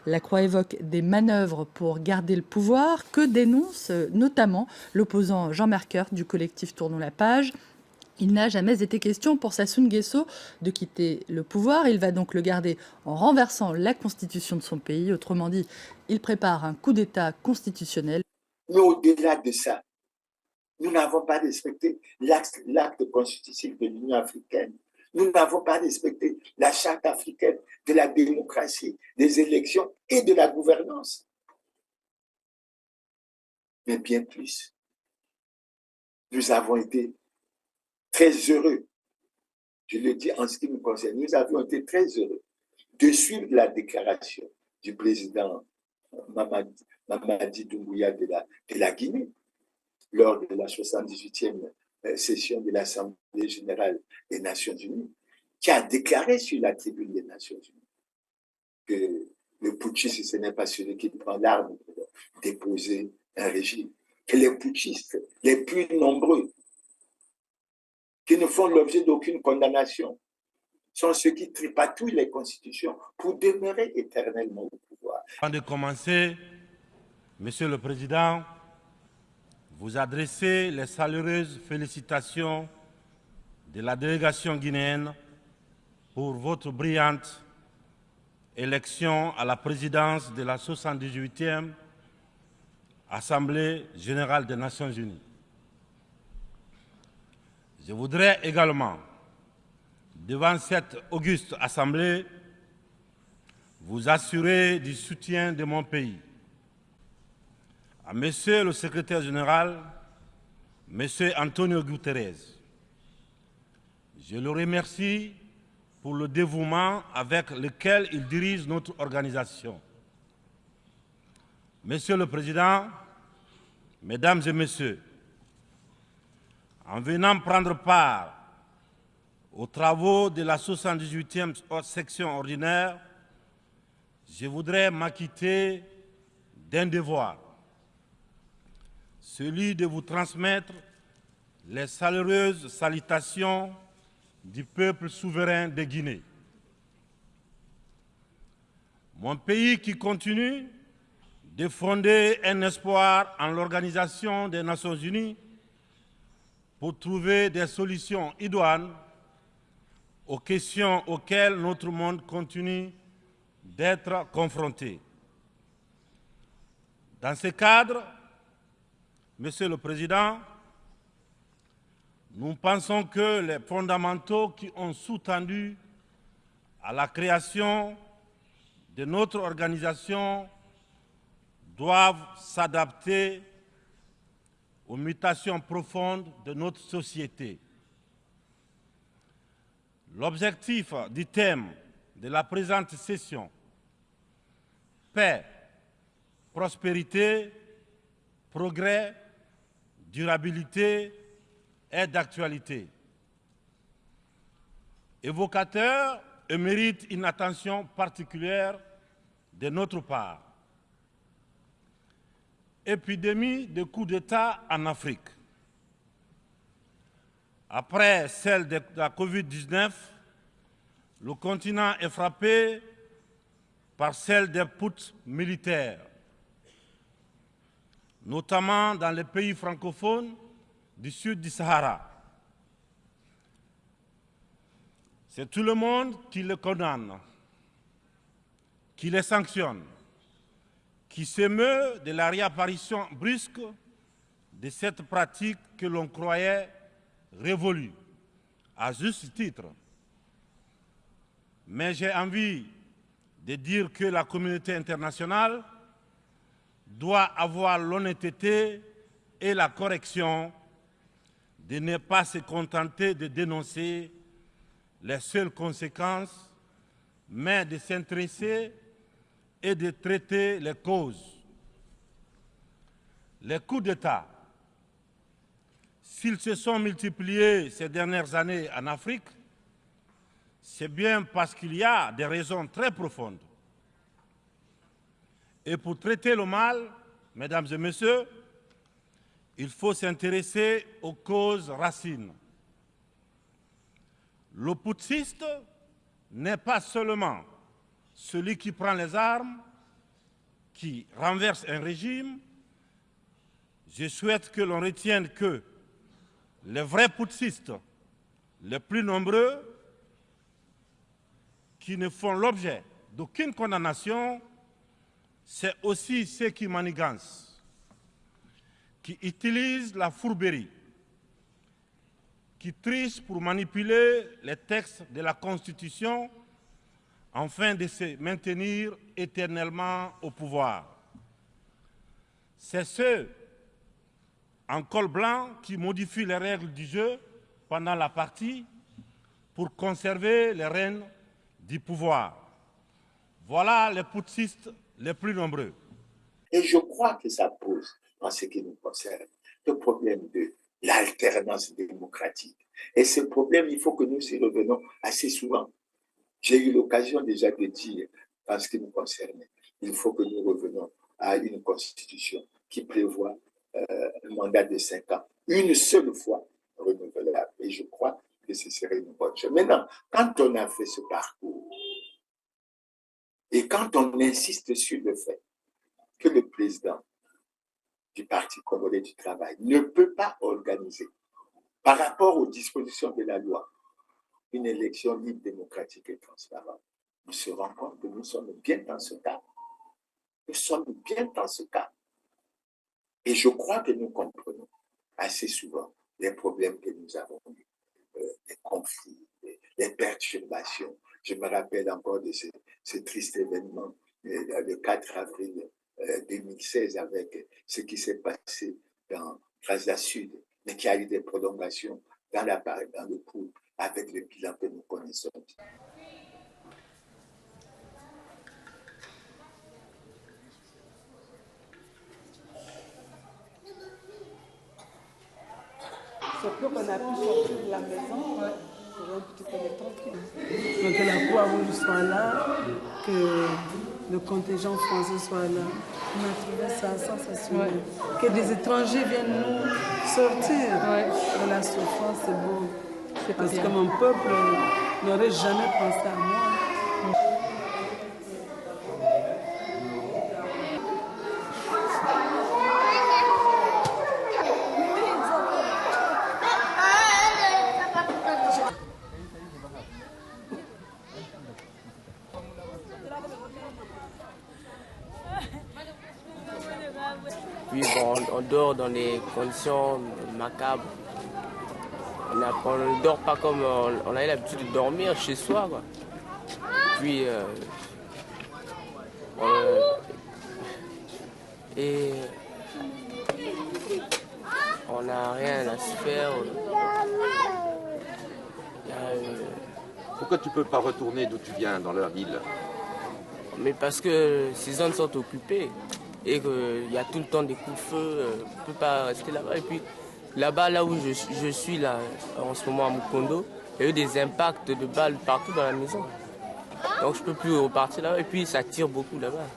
La Croix évoque des manœuvres pour garder le pouvoir que dénonce notamment l'opposant Jean Mercœur du collectif Tournons la page. Il n'a jamais été question pour Sassou Nguesso de quitter le pouvoir. Il va donc le garder en renversant la constitution de son pays. Autrement dit, il prépare un coup d'État constitutionnel. Mais au-delà de ça, nous n'avons pas respecté l'acte constitutif de l'Union africaine. Nous n'avons pas respecté la charte africaine de la démocratie, des élections et de la gouvernance. Mais bien plus, nous avons été très heureux, je le dis en ce qui nous concerne, nous avons été très heureux de suivre la déclaration du président Mamadi Doumbouya de la Guinée lors de la 78e session de l'Assemblée générale des Nations unies, qui a déclaré sur la tribune des Nations unies que le putschiste, ce n'est pas celui qui prend l'arme pour déposer un régime, que les putschistes les plus nombreux qui ne font l'objet d'aucune condamnation sont ceux qui tripatouillent les constitutions pour demeurer éternellement au pouvoir. Avant de commencer, Monsieur le Président, vous adressez les chaleureuses félicitations de la délégation guinéenne pour votre brillante élection à la présidence de la 78e Assemblée générale des Nations unies. Je voudrais également, devant cette auguste assemblée, vous assurer du soutien de mon pays. À Monsieur le secrétaire général, Monsieur Antonio Guterres, je le remercie pour le dévouement avec lequel il dirige notre organisation. Monsieur le Président, Mesdames et Messieurs, en venant prendre part aux travaux de la 78e section ordinaire, je voudrais m'acquitter d'un devoir, celui de vous transmettre les chaleureuses salutations du peuple souverain de Guinée. Mon pays qui continue de fonder un espoir en l'Organisation des Nations Unies pour trouver des solutions idoines aux questions auxquelles notre monde continue d'être confronté. Dans ce cadre, Monsieur le Président, nous pensons que les fondamentaux qui ont sous-tendu à la création de notre organisation doivent s'adapter aux mutations profondes de notre société. L'objectif du thème de la présente session, paix, prospérité, progrès, durabilité, est d'actualité. Évocateur et mérite une attention particulière de notre part. Épidémie de coups d'État en Afrique. Après celle de la Covid-19, le continent est frappé par celle des putsch militaires, notamment dans les pays francophones du sud du Sahara. C'est tout le monde qui les condamne, qui les sanctionne, qui s'émeut de la réapparition brusque de cette pratique que l'on croyait révolue, à juste titre. Mais j'ai envie de dire que la communauté internationale doit avoir l'honnêteté et la correction de ne pas se contenter de dénoncer les seules conséquences, mais de s'intéresser et de traiter les causes. Les coups d'État, s'ils se sont multipliés ces dernières années en Afrique, c'est bien parce qu'il y a des raisons très profondes. Et pour traiter le mal, mesdames et messieurs, il faut s'intéresser aux causes racines. Le putschiste n'est pas seulement celui qui prend les armes, qui renverse un régime. Je souhaite que l'on retienne que les vrais putschistes, les plus nombreux, qui ne font l'objet d'aucune condamnation, c'est aussi ceux qui manigancent, qui utilisent la fourberie, qui trichent pour manipuler les textes de la Constitution afin de se maintenir éternellement au pouvoir. C'est ceux en col blanc qui modifient les règles du jeu pendant la partie pour conserver les rênes du pouvoir. Voilà les putschistes les plus nombreux. Et je crois que ça pose, en ce qui nous concerne, le problème de l'alternance démocratique. Et ce problème, il faut que nous y revenons assez souvent. J'ai eu l'occasion déjà de dire, en ce qui nous concerne, il faut que nous revenions à une constitution qui prévoit un mandat de 5 ans, une seule fois renouvelable. Et je crois que ce serait une bonne chose. Maintenant, quand on a fait ce parcours, et quand on insiste sur le fait que le président du Parti congolais du travail ne peut pas organiser, par rapport aux dispositions de la loi, une élection libre, démocratique et transparente, on se rend compte que nous sommes bien dans ce cas. Nous sommes bien dans ce cas. Et je crois que nous comprenons assez souvent les problèmes que nous avons eus, les conflits, les perturbations. Je me rappelle encore de ce triste événement le 4 avril 2016 avec ce qui s'est passé dans Trasa Sud, mais qui a eu des prolongations dans le coup avec le bilan que nous connaissons. Surtout qu'on a pu sortir de la maison pour un petit peu de tranquille. Donc que la Croix-Rouge soit là, que le contingent français soit là. On a trouvé ça sensationnel. Ouais. Que des étrangers viennent nous sortir de la souffrance, c'est beau. Parce que mon peuple n'aurait jamais pensé à moi. dort dans des conditions macabres. On ne dort pas comme on a l'habitude de dormir chez soi, quoi. Puis on n'a rien à se faire. Pourquoi tu ne peux pas retourner d'où tu viens, dans leur ville? Mais parce que ces zones sont occupées et qu'il y a tout le temps des coups de feu, on ne peut pas rester là-bas. Et puis là-bas, là où je suis là, en ce moment à Mukondo, il y a eu des impacts de balles partout dans la maison. Donc je ne peux plus repartir là-bas et puis ça tire beaucoup là-bas.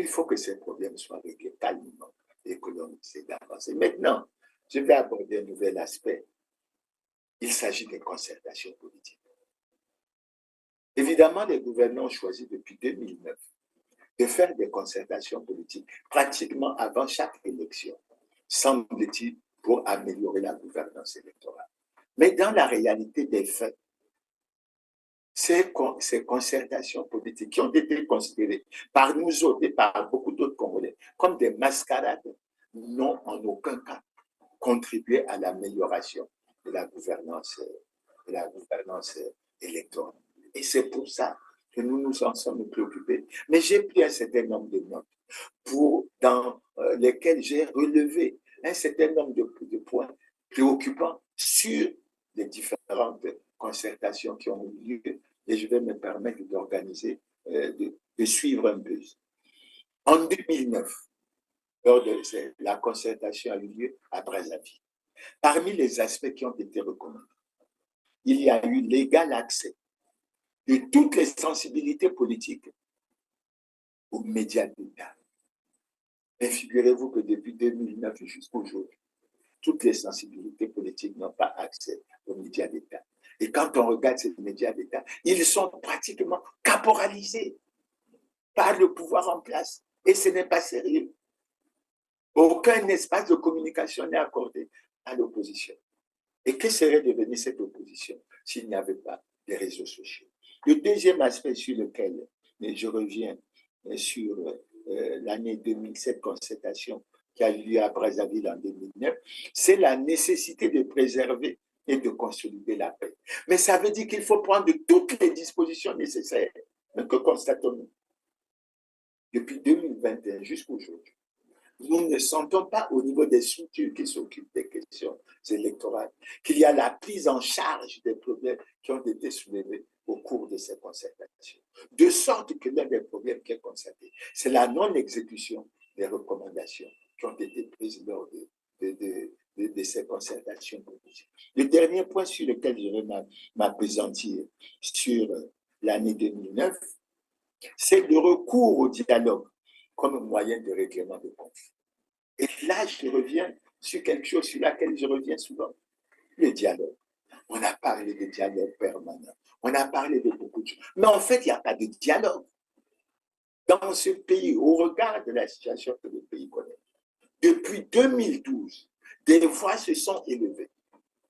Il faut que ces problèmes soient réglés calmement et que l'on essaie d'avancer. Maintenant, je vais aborder un nouvel aspect. Il s'agit des concertations politiques. Évidemment, les gouvernants ont choisi depuis 2009 de faire des concertations politiques pratiquement avant chaque élection, semble-t-il, pour améliorer la gouvernance électorale. Mais dans la réalité des faits, ces concertations politiques qui ont été considérées par nous autres et par beaucoup d'autres Congolais comme des mascarades n'ont en aucun cas contribué à l'amélioration de la gouvernance électorale. Et c'est pour ça que nous nous en sommes préoccupés. Mais j'ai pris un certain nombre de notes dans lesquelles j'ai relevé un certain nombre de points préoccupants sur les différentes concertations qui ont eu lieu, et je vais me permettre d'organiser, de suivre un peu. En 2009, lors de la concertation a eu lieu à Brazzaville. Parmi les aspects qui ont été recommandés, il y a eu l'égal accès de toutes les sensibilités politiques aux médias d'État. Mais figurez-vous que depuis 2009 jusqu'à aujourd'hui, toutes les sensibilités politiques n'ont pas accès aux médias d'État. Et quand on regarde ces médias d'État, ils sont pratiquement caporalisés par le pouvoir en place. Et ce n'est pas sérieux. Aucun espace de communication n'est accordé à l'opposition. Et que serait devenue cette opposition s'il n'y avait pas des réseaux sociaux? Le deuxième aspect sur lequel je reviens sur l'année 2007, concertation qui a eu lieu à Brazzaville en 2009, c'est la nécessité de préserver et de consolider la paix. Mais ça veut dire qu'il faut prendre toutes les dispositions nécessaires. Mais que constatons-nous? Depuis 2021 jusqu'à aujourd'hui, nous ne sentons pas au niveau des structures qui s'occupent des questions électorales qu'il y a la prise en charge des problèmes qui ont été soulevés au cours de ces concertations. De sorte que l'un des problèmes qui est constaté, c'est la non-exécution des recommandations qui ont été prises lors de ces concertations politiques. Le dernier point sur lequel je vais m'appesantir sur l'année 2009, c'est le recours au dialogue comme moyen de règlement de conflits. Et là, je reviens sur quelque chose sur laquelle je reviens souvent, le dialogue. On a parlé de dialogue permanent, on a parlé de beaucoup de choses, mais en fait, il n'y a pas de dialogue. Dans ce pays, au regard de la situation que le pays connaît, depuis 2012, des voix se sont élevées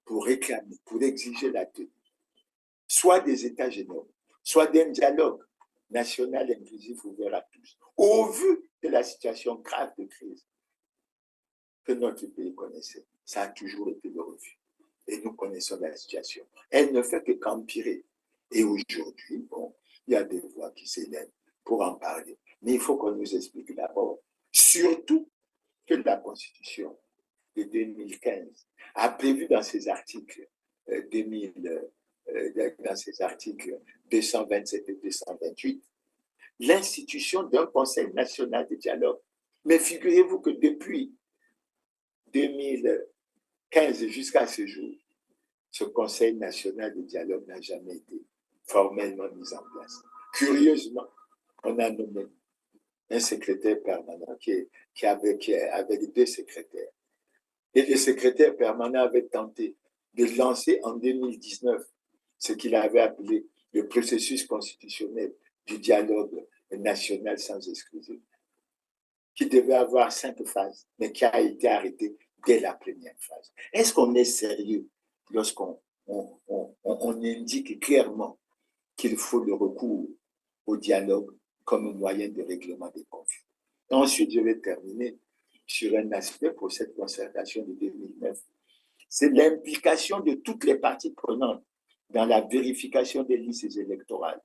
pour réclamer, pour exiger la tenue, soit des États généraux, soit d'un dialogue national inclusif ouvert à tous, au vu de la situation grave de crise que notre pays connaissait. Ça a toujours été le refus. Et nous connaissons la situation. Elle ne fait que qu'empirer. Et aujourd'hui, bon, il y a des voix qui s'élèvent pour en parler. Mais il faut qu'on nous explique d'abord, surtout, que la Constitution de 2015 a prévu dans ses articles dans ses articles 227 et 228 l'institution d'un Conseil national de dialogue. Mais figurez-vous que depuis 2015 jusqu'à ce jour, ce Conseil national de dialogue n'a jamais été formellement mis en place. Curieusement, on a nommé un secrétaire permanent qui avait 2 secrétaires. Et le secrétaire permanent avait tenté de lancer en 2019 ce qu'il avait appelé le processus constitutionnel du dialogue national sans exclusion, qui devait avoir 5 phases, mais qui a été arrêté dès la première phase. Est-ce qu'on est sérieux lorsqu'on indique clairement qu'il faut le recours au dialogue comme moyen de règlement des conflits? Ensuite, je vais terminer sur un aspect pour cette concertation de 2009. C'est l'implication de toutes les parties prenantes dans la vérification des listes électorales,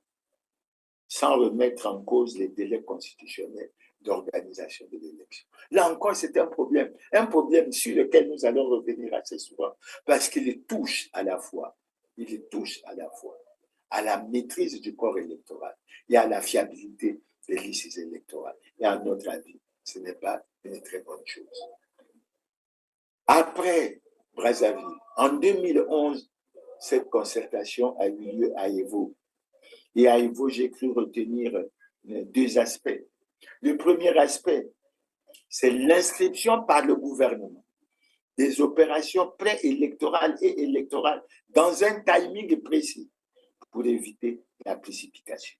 sans remettre en cause les délais constitutionnels d'organisation de l'élection. Là encore, c'est un problème sur lequel nous allons revenir assez souvent, parce qu'il touche à la fois à la maîtrise du corps électoral et à la fiabilité des listes électorales. Et à notre avis, ce n'est pas une très bonne chose. Après Brazzaville, en 2011, cette concertation a eu lieu à Evo. Et à Evo, j'ai cru retenir 2 aspects. Le premier aspect, c'est l'inscription par le gouvernement des opérations préélectorales et électorales dans un timing précis pour éviter la précipitation.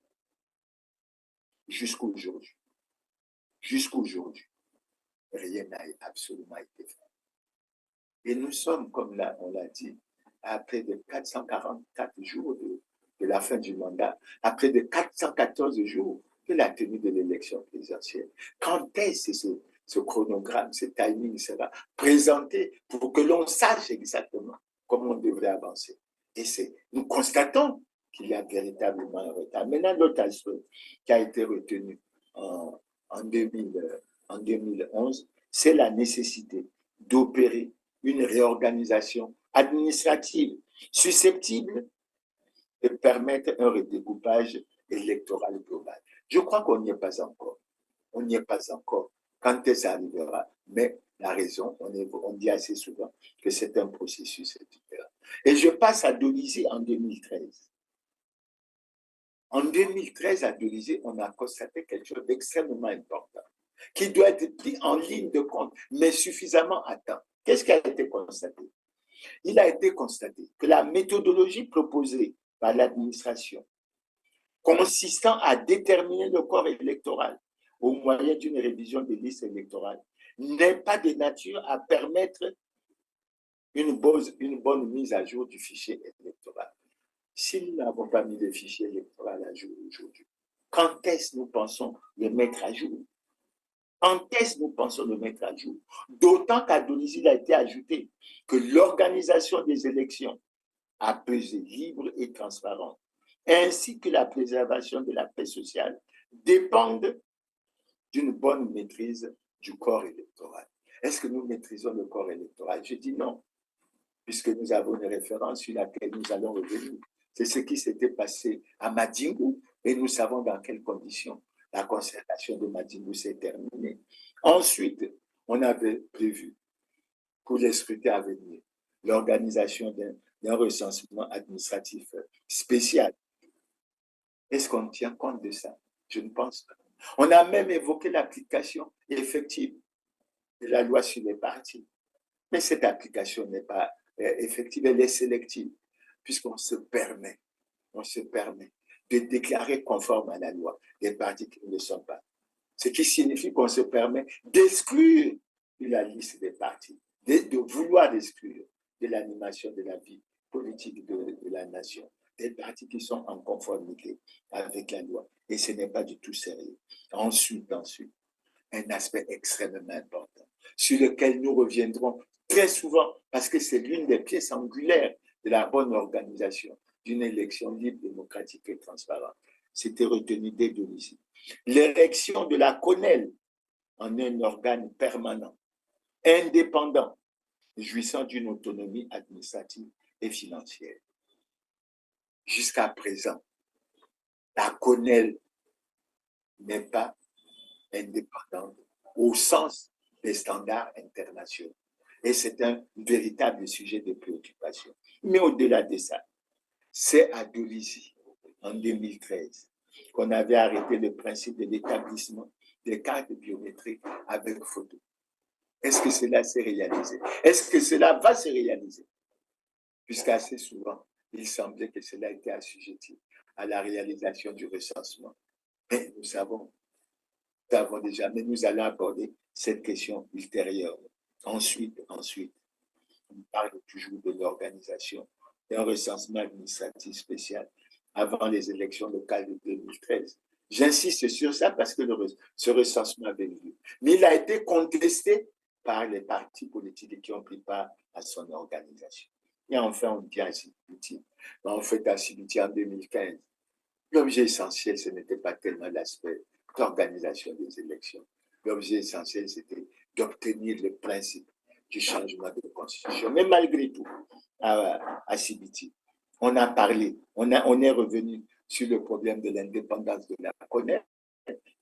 Jusqu'aujourd'hui, rien n'a absolument été fait. Et nous sommes, comme là, on l'a dit, à près de 444 jours de la fin du mandat, à près de 414 jours de la tenue de l'élection présidentielle. Quand est-ce que ce chronogramme, ce timing sera présenté pour que l'on sache exactement comment on devrait avancer? Et nous constatons qu'il y a véritablement un retard. Maintenant, l'autre aspect qui a été retenu en 2011, c'est la nécessité d'opérer une réorganisation administrative susceptible de permettre un redécoupage électoral global. Je crois qu'on n'y est pas encore. On n'y est pas encore. Quand ça arrivera, mais la raison, on dit assez souvent que c'est un processus, etc. Et je passe à Dolisie en 2013. En 2013, à Dolisie, on a constaté quelque chose d'extrêmement important, qui doit être pris en ligne de compte, mais suffisamment à temps. Qu'est-ce qui a été constaté? Il a été constaté que la méthodologie proposée par l'administration, consistant à déterminer le corps électoral au moyen d'une révision des listes électorales, n'est pas de nature à permettre une bonne mise à jour du fichier électoral. Si nous n'avons pas mis le fichier électoral à jour aujourd'hui, quand est-ce que nous pensons le mettre à jour? Quand est-ce que nous pensons le mettre à jour? D'autant qu'à Dolisie, il a été ajouté que l'organisation des élections à pesée libre et transparente, ainsi que la préservation de la paix sociale, dépendent d'une bonne maîtrise du corps électoral. Est-ce que nous maîtrisons le corps électoral? Je dis non, puisque nous avons une référence sur laquelle nous allons revenir. C'est ce qui s'était passé à Madingu, et nous savons dans quelles conditions la concertation de Madingu s'est terminée. Ensuite, on avait prévu, pour les scrutins à venir, l'organisation d'un recensement administratif spécial. Est-ce qu'on tient compte de ça? Je ne pense pas. On a même évoqué l'application effective de la loi sur les partis. Mais cette application n'est pas effective, elle est sélective, puisqu'on se permet de déclarer conforme à la loi des partis qui ne le sont pas. Ce qui signifie qu'on se permet d'exclure de la liste des partis, de vouloir exclure de l'animation de la vie politique de la nation, des partis qui sont en conformité avec la loi. Et ce n'est pas du tout sérieux. Ensuite, un aspect extrêmement important, sur lequel nous reviendrons très souvent, parce que c'est l'une des pièces angulaires de la bonne organisation d'une élection libre, démocratique et transparente. C'était retenu dès Dolisie. L'érection de la CONEL en un organe permanent indépendants, jouissant d'une autonomie administrative et financière. Jusqu'à présent, la CONEL n'est pas indépendante au sens des standards internationaux. Et c'est un véritable sujet de préoccupation. Mais au-delà de ça, c'est à Dolisie, en 2013, qu'on avait arrêté le principe de l'établissement des cartes biométriques avec photo. Est-ce que cela s'est réalisé? Est-ce que cela va se réaliser? Puisqu'assez souvent, il semblait que cela était assujetti à la réalisation du recensement. Mais nous savons déjà, mais nous allons aborder cette question ultérieurement. Ensuite, on parle toujours de l'organisation d'un recensement administratif spécial avant les élections locales de 2013. J'insiste sur ça parce que ce recensement avait eu lieu. Mais il a été contesté par les partis politiques qui ont pris part à son organisation. Et enfin, on dit à Sibiti. En fait, à Sibiti, en 2015, l'objet essentiel, ce n'était pas tellement l'aspect d'organisation des élections. L'objet essentiel, c'était d'obtenir le principe du changement de constitution. Mais malgré tout, à Sibiti, on a parlé, on est revenu sur le problème de l'indépendance de la CONEL,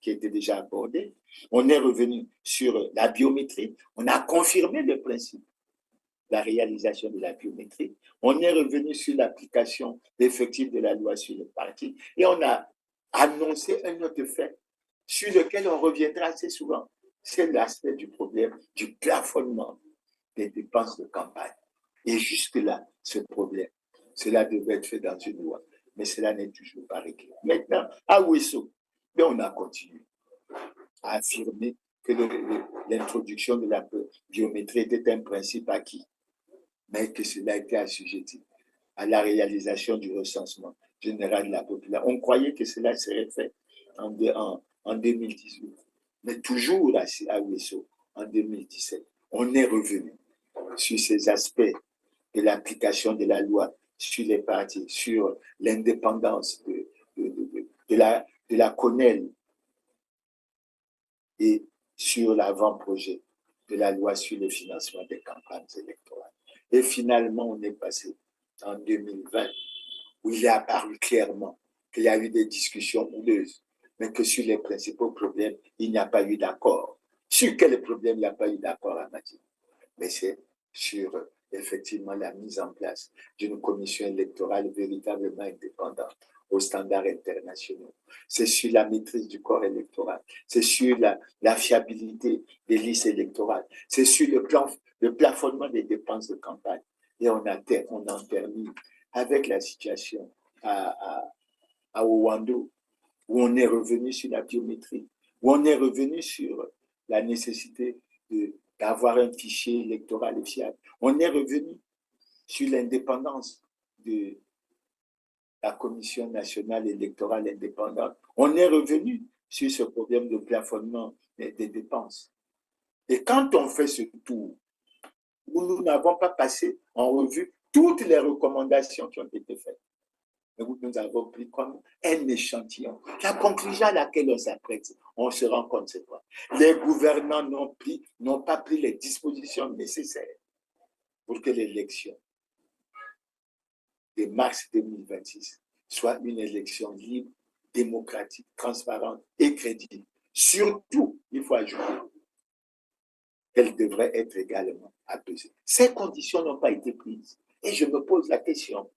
qui était déjà abordé. On est revenu sur la biométrie. On a confirmé le principe, la réalisation de la biométrie. On est revenu sur l'application effective de la loi sur le parti. Et on a annoncé un autre fait sur lequel on reviendra assez souvent. C'est l'aspect du problème du plafonnement des dépenses de campagne. Et jusque-là, ce problème, cela devait être fait dans une loi, mais cela n'est toujours pas réglé. Maintenant, à Ouesso, on a continué à affirmer que l'introduction de la biométrie était un principe acquis, mais que cela était assujetti à la réalisation du recensement général de la population. On croyait que cela serait fait en 2018, mais toujours à Ouesso, en 2017, on est revenu sur ces aspects de l'application de la loi sur les partis, sur l'indépendance de la CONEL et sur l'avant-projet de la loi sur le financement des campagnes électorales. Et finalement, on est passé en 2020, où il est apparu clairement qu'il y a eu des discussions houleuses, mais que sur les principaux problèmes, il n'y a pas eu d'accord. Sur quel problème il n'y a pas eu d'accord à Mati? Mais c'est sur effectivement la mise en place d'une commission électorale véritablement indépendante aux standards internationaux. C'est sur la maîtrise du corps électoral. C'est sur la fiabilité des listes électorales. C'est sur le plafonnement des dépenses de campagne. Et on en termine avec la situation à Ouando, où on est revenu sur la biométrie, où on est revenu sur la nécessité d'avoir un fichier électoral fiable. On est revenu sur l'indépendance de la Commission nationale électorale indépendante. On est revenu sur ce problème de plafonnement des dépenses. Et quand on fait ce tour, où nous n'avons pas passé en revue toutes les recommandations qui ont été faites, nous avons pris comme un échantillon. La conclusion à laquelle on s'apprête, on se rend compte, c'est quoi? Les gouvernants n'ont pas pris les dispositions nécessaires pour que l'élection de mars 2026 soit une élection libre, démocratique, transparente et crédible. Surtout, il faut ajouter qu'elle devrait être également apaisée. Ces conditions n'ont pas été prises. Et je me pose la question.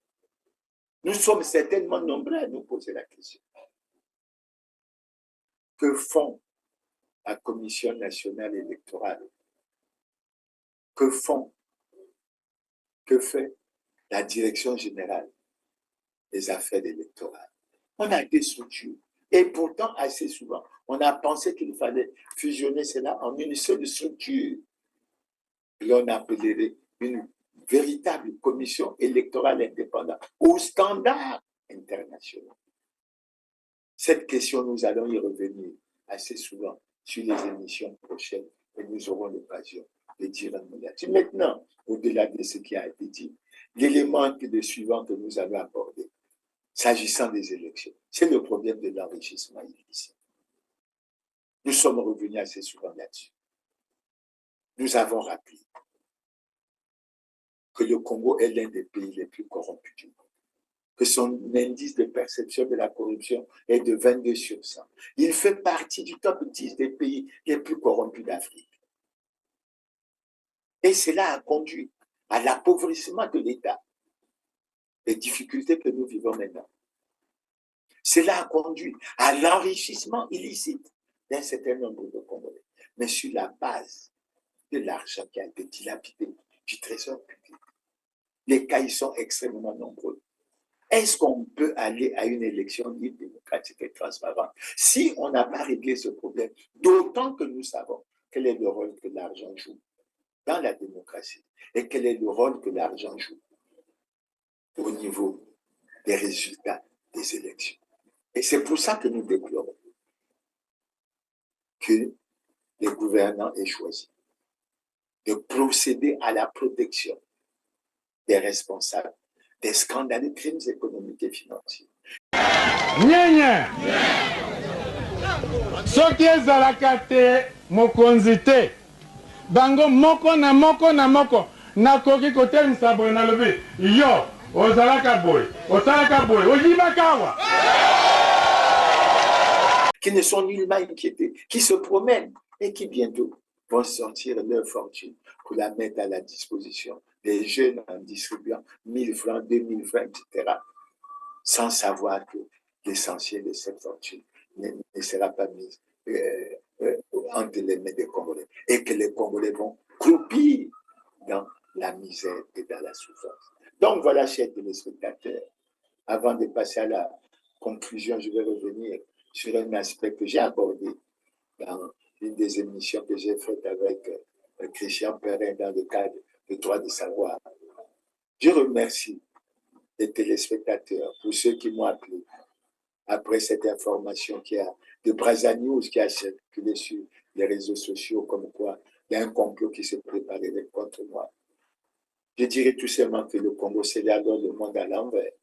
Nous sommes certainement nombreux à nous poser la question. Que font la Commission nationale électorale? Que fait la Direction générale des affaires électorales? On a des structures. Et pourtant, assez souvent, on a pensé qu'il fallait fusionner cela en une seule structure. L'on appellerait une véritable commission électorale indépendante aux standards internationaux. Cette question, nous allons y revenir assez souvent sur les émissions prochaines et nous aurons l'occasion de dire un mot là-dessus. Maintenant, au-delà de ce qui a été dit, l'élément suivant que nous allons aborder, s'agissant des élections, c'est le problème de l'enrichissement illicite. Nous sommes revenus assez souvent là-dessus. nous avons rappelé que le Congo est l'un des pays les plus corrompus du monde, que son indice de perception de la corruption est de 22/100. Il fait partie du top 10 des pays les plus corrompus d'Afrique. Et cela a conduit à l'appauvrissement de l'État, les difficultés que nous vivons maintenant. Cela a conduit à l'enrichissement illicite d'un certain nombre de Congolais, mais sur la base de l'argent qui a été dilapidé du trésor public. Les cas y sont extrêmement nombreux. Est-ce qu'on peut aller à une élection libre, démocratique et transparente si on n'a pas réglé ce problème? D'autant que nous savons quel est le rôle que l'argent joue dans la démocratie et quel est le rôle que l'argent joue au niveau des résultats des élections. Et c'est pour ça que nous déplorons que les gouvernants aient choisi de procéder à la protection des responsables des scandales de crimes économiques et financiers. Nyanya soki ezalaka te mokonzi te bango moko na moko na moko nakoki kotelemisa boye nalobi yo ozalaka boye osalaka boye oyibaka awa qui ne sont nullement inquiétés, qui se promènent et qui bientôt vont sortir leur fortune pour la mettre à la disposition des jeunes en distribuant 1000 francs, 2000 francs, etc., sans savoir que l'essentiel de cette fortune ne sera pas mise entre les mains des Congolais et que les Congolais vont croupir dans la misère et dans la souffrance. Donc voilà, chers téléspectateurs, avant de passer à la conclusion, je vais revenir sur un aspect que j'ai abordé dans une des émissions que j'ai faites avec Christian Perrin dans le cadre de Droit de savoir. Je remercie les téléspectateurs pour ceux qui m'ont appelé après cette information de Brazza News qui a circulé sur les réseaux sociaux comme quoi il y a un complot qui se préparait contre moi. Je dirais tout simplement que le Congo, c'est là le monde à l'envers.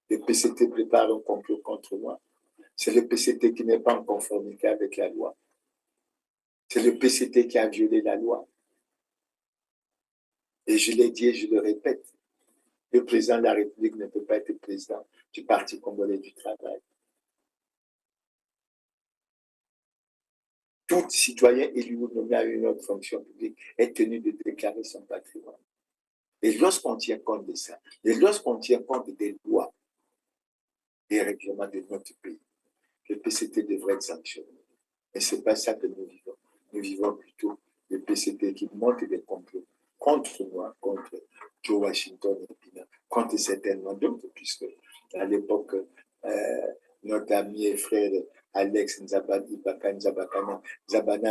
Le PCT prépare un complot contre moi. C'est le PCT qui n'est pas en conformité avec la loi. C'est le PCT qui a violé la loi. Et je l'ai dit et je le répète, le président de la République ne peut pas être président du Parti congolais du travail. Tout citoyen élu ou nommé à une autre fonction publique est tenu de déclarer son patrimoine. Et lorsqu'on tient compte de ça, et lorsqu'on tient compte des lois et règlements de notre pays, le PCT devrait être sanctionné. Et ce n'est pas ça que nous vivons. Nous vivons plutôt le PCT qui monte des complots contre moi, contre Joe Washington et Pina, contre certainement d'autres, puisque à l'époque, notre ami et frère Alex Nzabana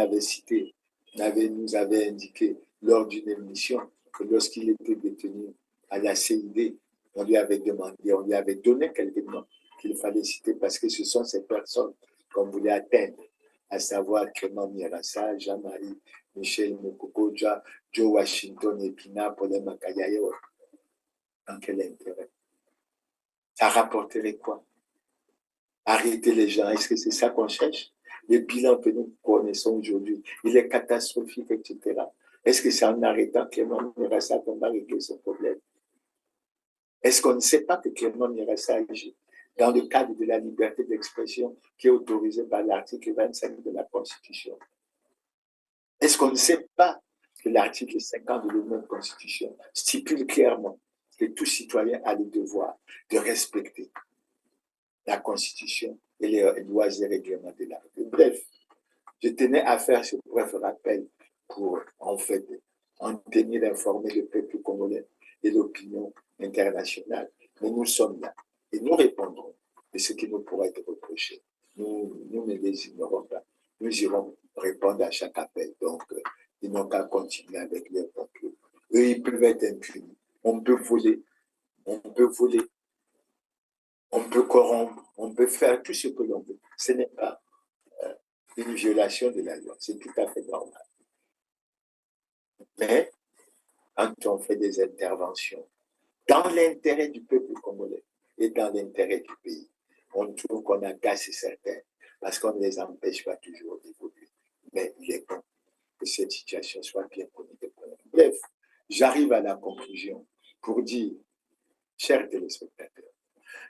avait cité, nous avait indiqué lors d'une émission que lorsqu'il était détenu à la CID, on lui avait demandé, on lui avait donné quelques noms qu'il fallait citer parce que ce sont ces personnes qu'on voulait atteindre, à savoir Clément Mirassa, Jean-Marie Michel Mokoko, Joe Washington et Pina, Paulin Makayayo. Dans quel intérêt? Ça rapporterait quoi? Arrêter les gens, est-ce que c'est ça qu'on cherche? Le bilan que nous connaissons aujourd'hui, il est catastrophique, etc. Est-ce que c'est en arrêtant Clément Mirassa qu'on va régler ce problème? Est-ce qu'on ne sait pas que Clément Mirassa agit dans le cadre de la liberté d'expression qui est autorisée par l'article 25 de la Constitution? Est-ce qu'on ne sait pas que l'article 50 de la même Constitution stipule clairement que tout citoyen a le devoir de respecter la Constitution et les lois et règlements de la République? Bref, je tenais à faire ce bref rappel pour, en fait, en tenir informer le peuple congolais et l'opinion internationale. Mais nous sommes là et nous répondrons de ce qui nous pourra être reproché. Nous ne les ignorons pas. Nous irons répondre à chaque appel. Donc, ils n'ont qu'à continuer avec leur complot. Eux, ils peuvent être impunis. On peut voler, on peut corrompre, on peut faire tout ce que l'on veut. Ce n'est pas une violation de la loi. C'est tout à fait normal. Mais, quand on fait des interventions dans l'intérêt du peuple congolais et dans l'intérêt du pays, on trouve qu'on agace certains parce qu'on ne les empêche pas toujours d'évoluer. Mais il est bon que cette situation soit bien connue. Bref, j'arrive à la conclusion pour dire, chers téléspectateurs,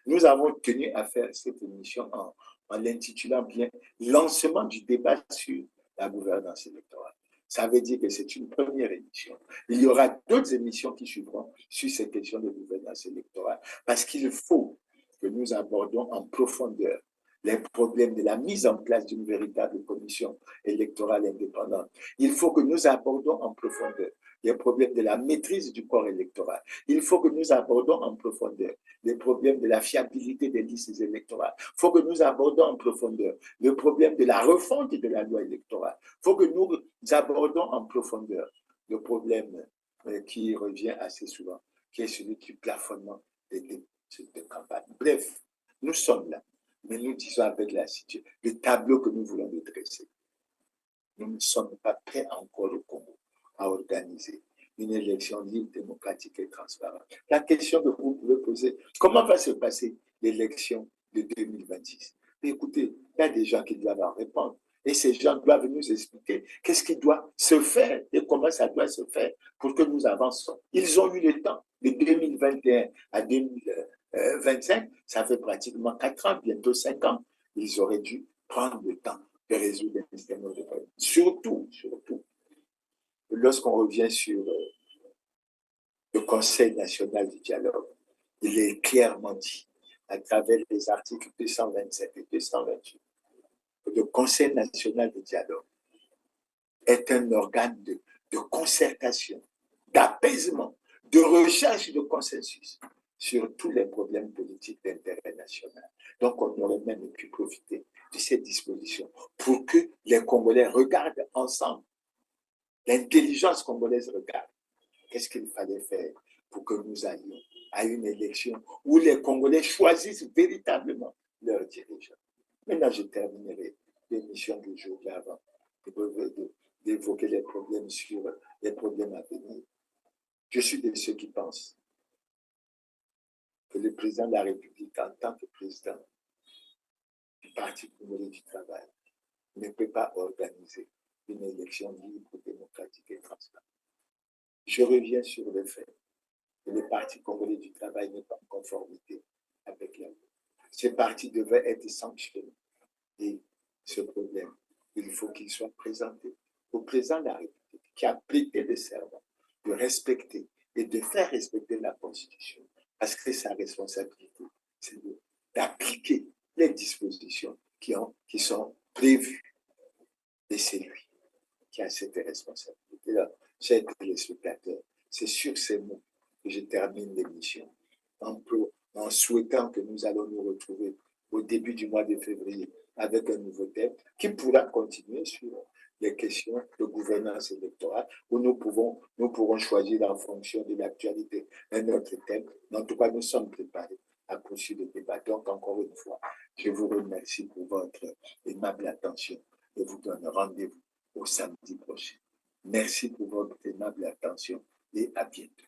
nous avons tenu à faire cette émission en l'intitulant bien « Lancement du débat sur la gouvernance électorale ». Ça veut dire que c'est une première émission. Il y aura d'autres émissions qui suivront sur ces questions de gouvernance électorale parce qu'il faut que nous abordons en profondeur les problèmes de la mise en place d'une véritable commission électorale indépendante. Il faut que nous abordons en profondeur les problèmes de la maîtrise du corps électoral. Il faut que nous abordons en profondeur les problèmes de la fiabilité des listes électorales. Il faut que nous abordons en profondeur le problème de la refonte de la loi électorale. Il faut que nous abordons en profondeur le problème qui revient assez souvent, qui est celui du plafonnement des campagnes. Bref, nous sommes là, mais nous disons avec la situation, le tableau que nous voulons dresser. Nous ne sommes pas prêts encore au Congo à organiser une élection libre, démocratique et transparente. La question que vous pouvez poser, comment va se passer l'élection de 2026? Écoutez, il y a des gens qui doivent en répondre. Et ces gens doivent nous expliquer qu'est-ce qui doit se faire et comment ça doit se faire pour que nous avancions. Ils ont eu le temps de 2021 à 2025, ça fait pratiquement 4 ans, bientôt 5 ans. Ils auraient dû prendre le temps de résoudre les systèmes de problèmes. Surtout, lorsqu'on revient sur le Conseil national du dialogue, il est clairement dit à travers les articles 227 et 228 que le Conseil national du dialogue est un organe de concertation, d'apaisement, de recherche de consensus sur tous les problèmes politiques d'intérêt national. Donc, on aurait même pu profiter de cette disposition pour que les Congolais regardent ensemble, l'intelligence congolaise regarde. Qu'est-ce qu'il fallait faire pour que nous allions à une élection où les Congolais choisissent véritablement leurs dirigeants? Maintenant, je terminerai l'émission du jour d'avant d'évoquer les problèmes sur les problèmes à venir. Je suis de ceux qui pensent que le président de la République, en tant que président du Parti congolais du travail, ne peut pas organiser une élection libre, démocratique et transparente. Je reviens sur le fait que le Parti congolais du travail n'est pas en conformité avec la loi. Ce parti devait être sanctionné. Et ce problème, il faut qu'il soit présenté au président de la République qui a prêté le serment de respecter et de faire respecter la Constitution. Parce que sa responsabilité, c'est d'appliquer les dispositions qui sont prévues. Et c'est lui qui a cette responsabilité-là. Chers téléspectateurs, c'est sur ces mots que je termine l'émission, en souhaitant que nous allons nous retrouver au début du mois de février avec un nouveau thème qui pourra continuer sur les questions de gouvernance électorale où nous pourrons choisir en fonction de l'actualité un autre thème. En tout cas, nous sommes préparés à poursuivre le débat. Donc, encore une fois, je vous remercie pour votre aimable attention et vous donne rendez-vous au samedi prochain. Merci pour votre aimable attention et à bientôt.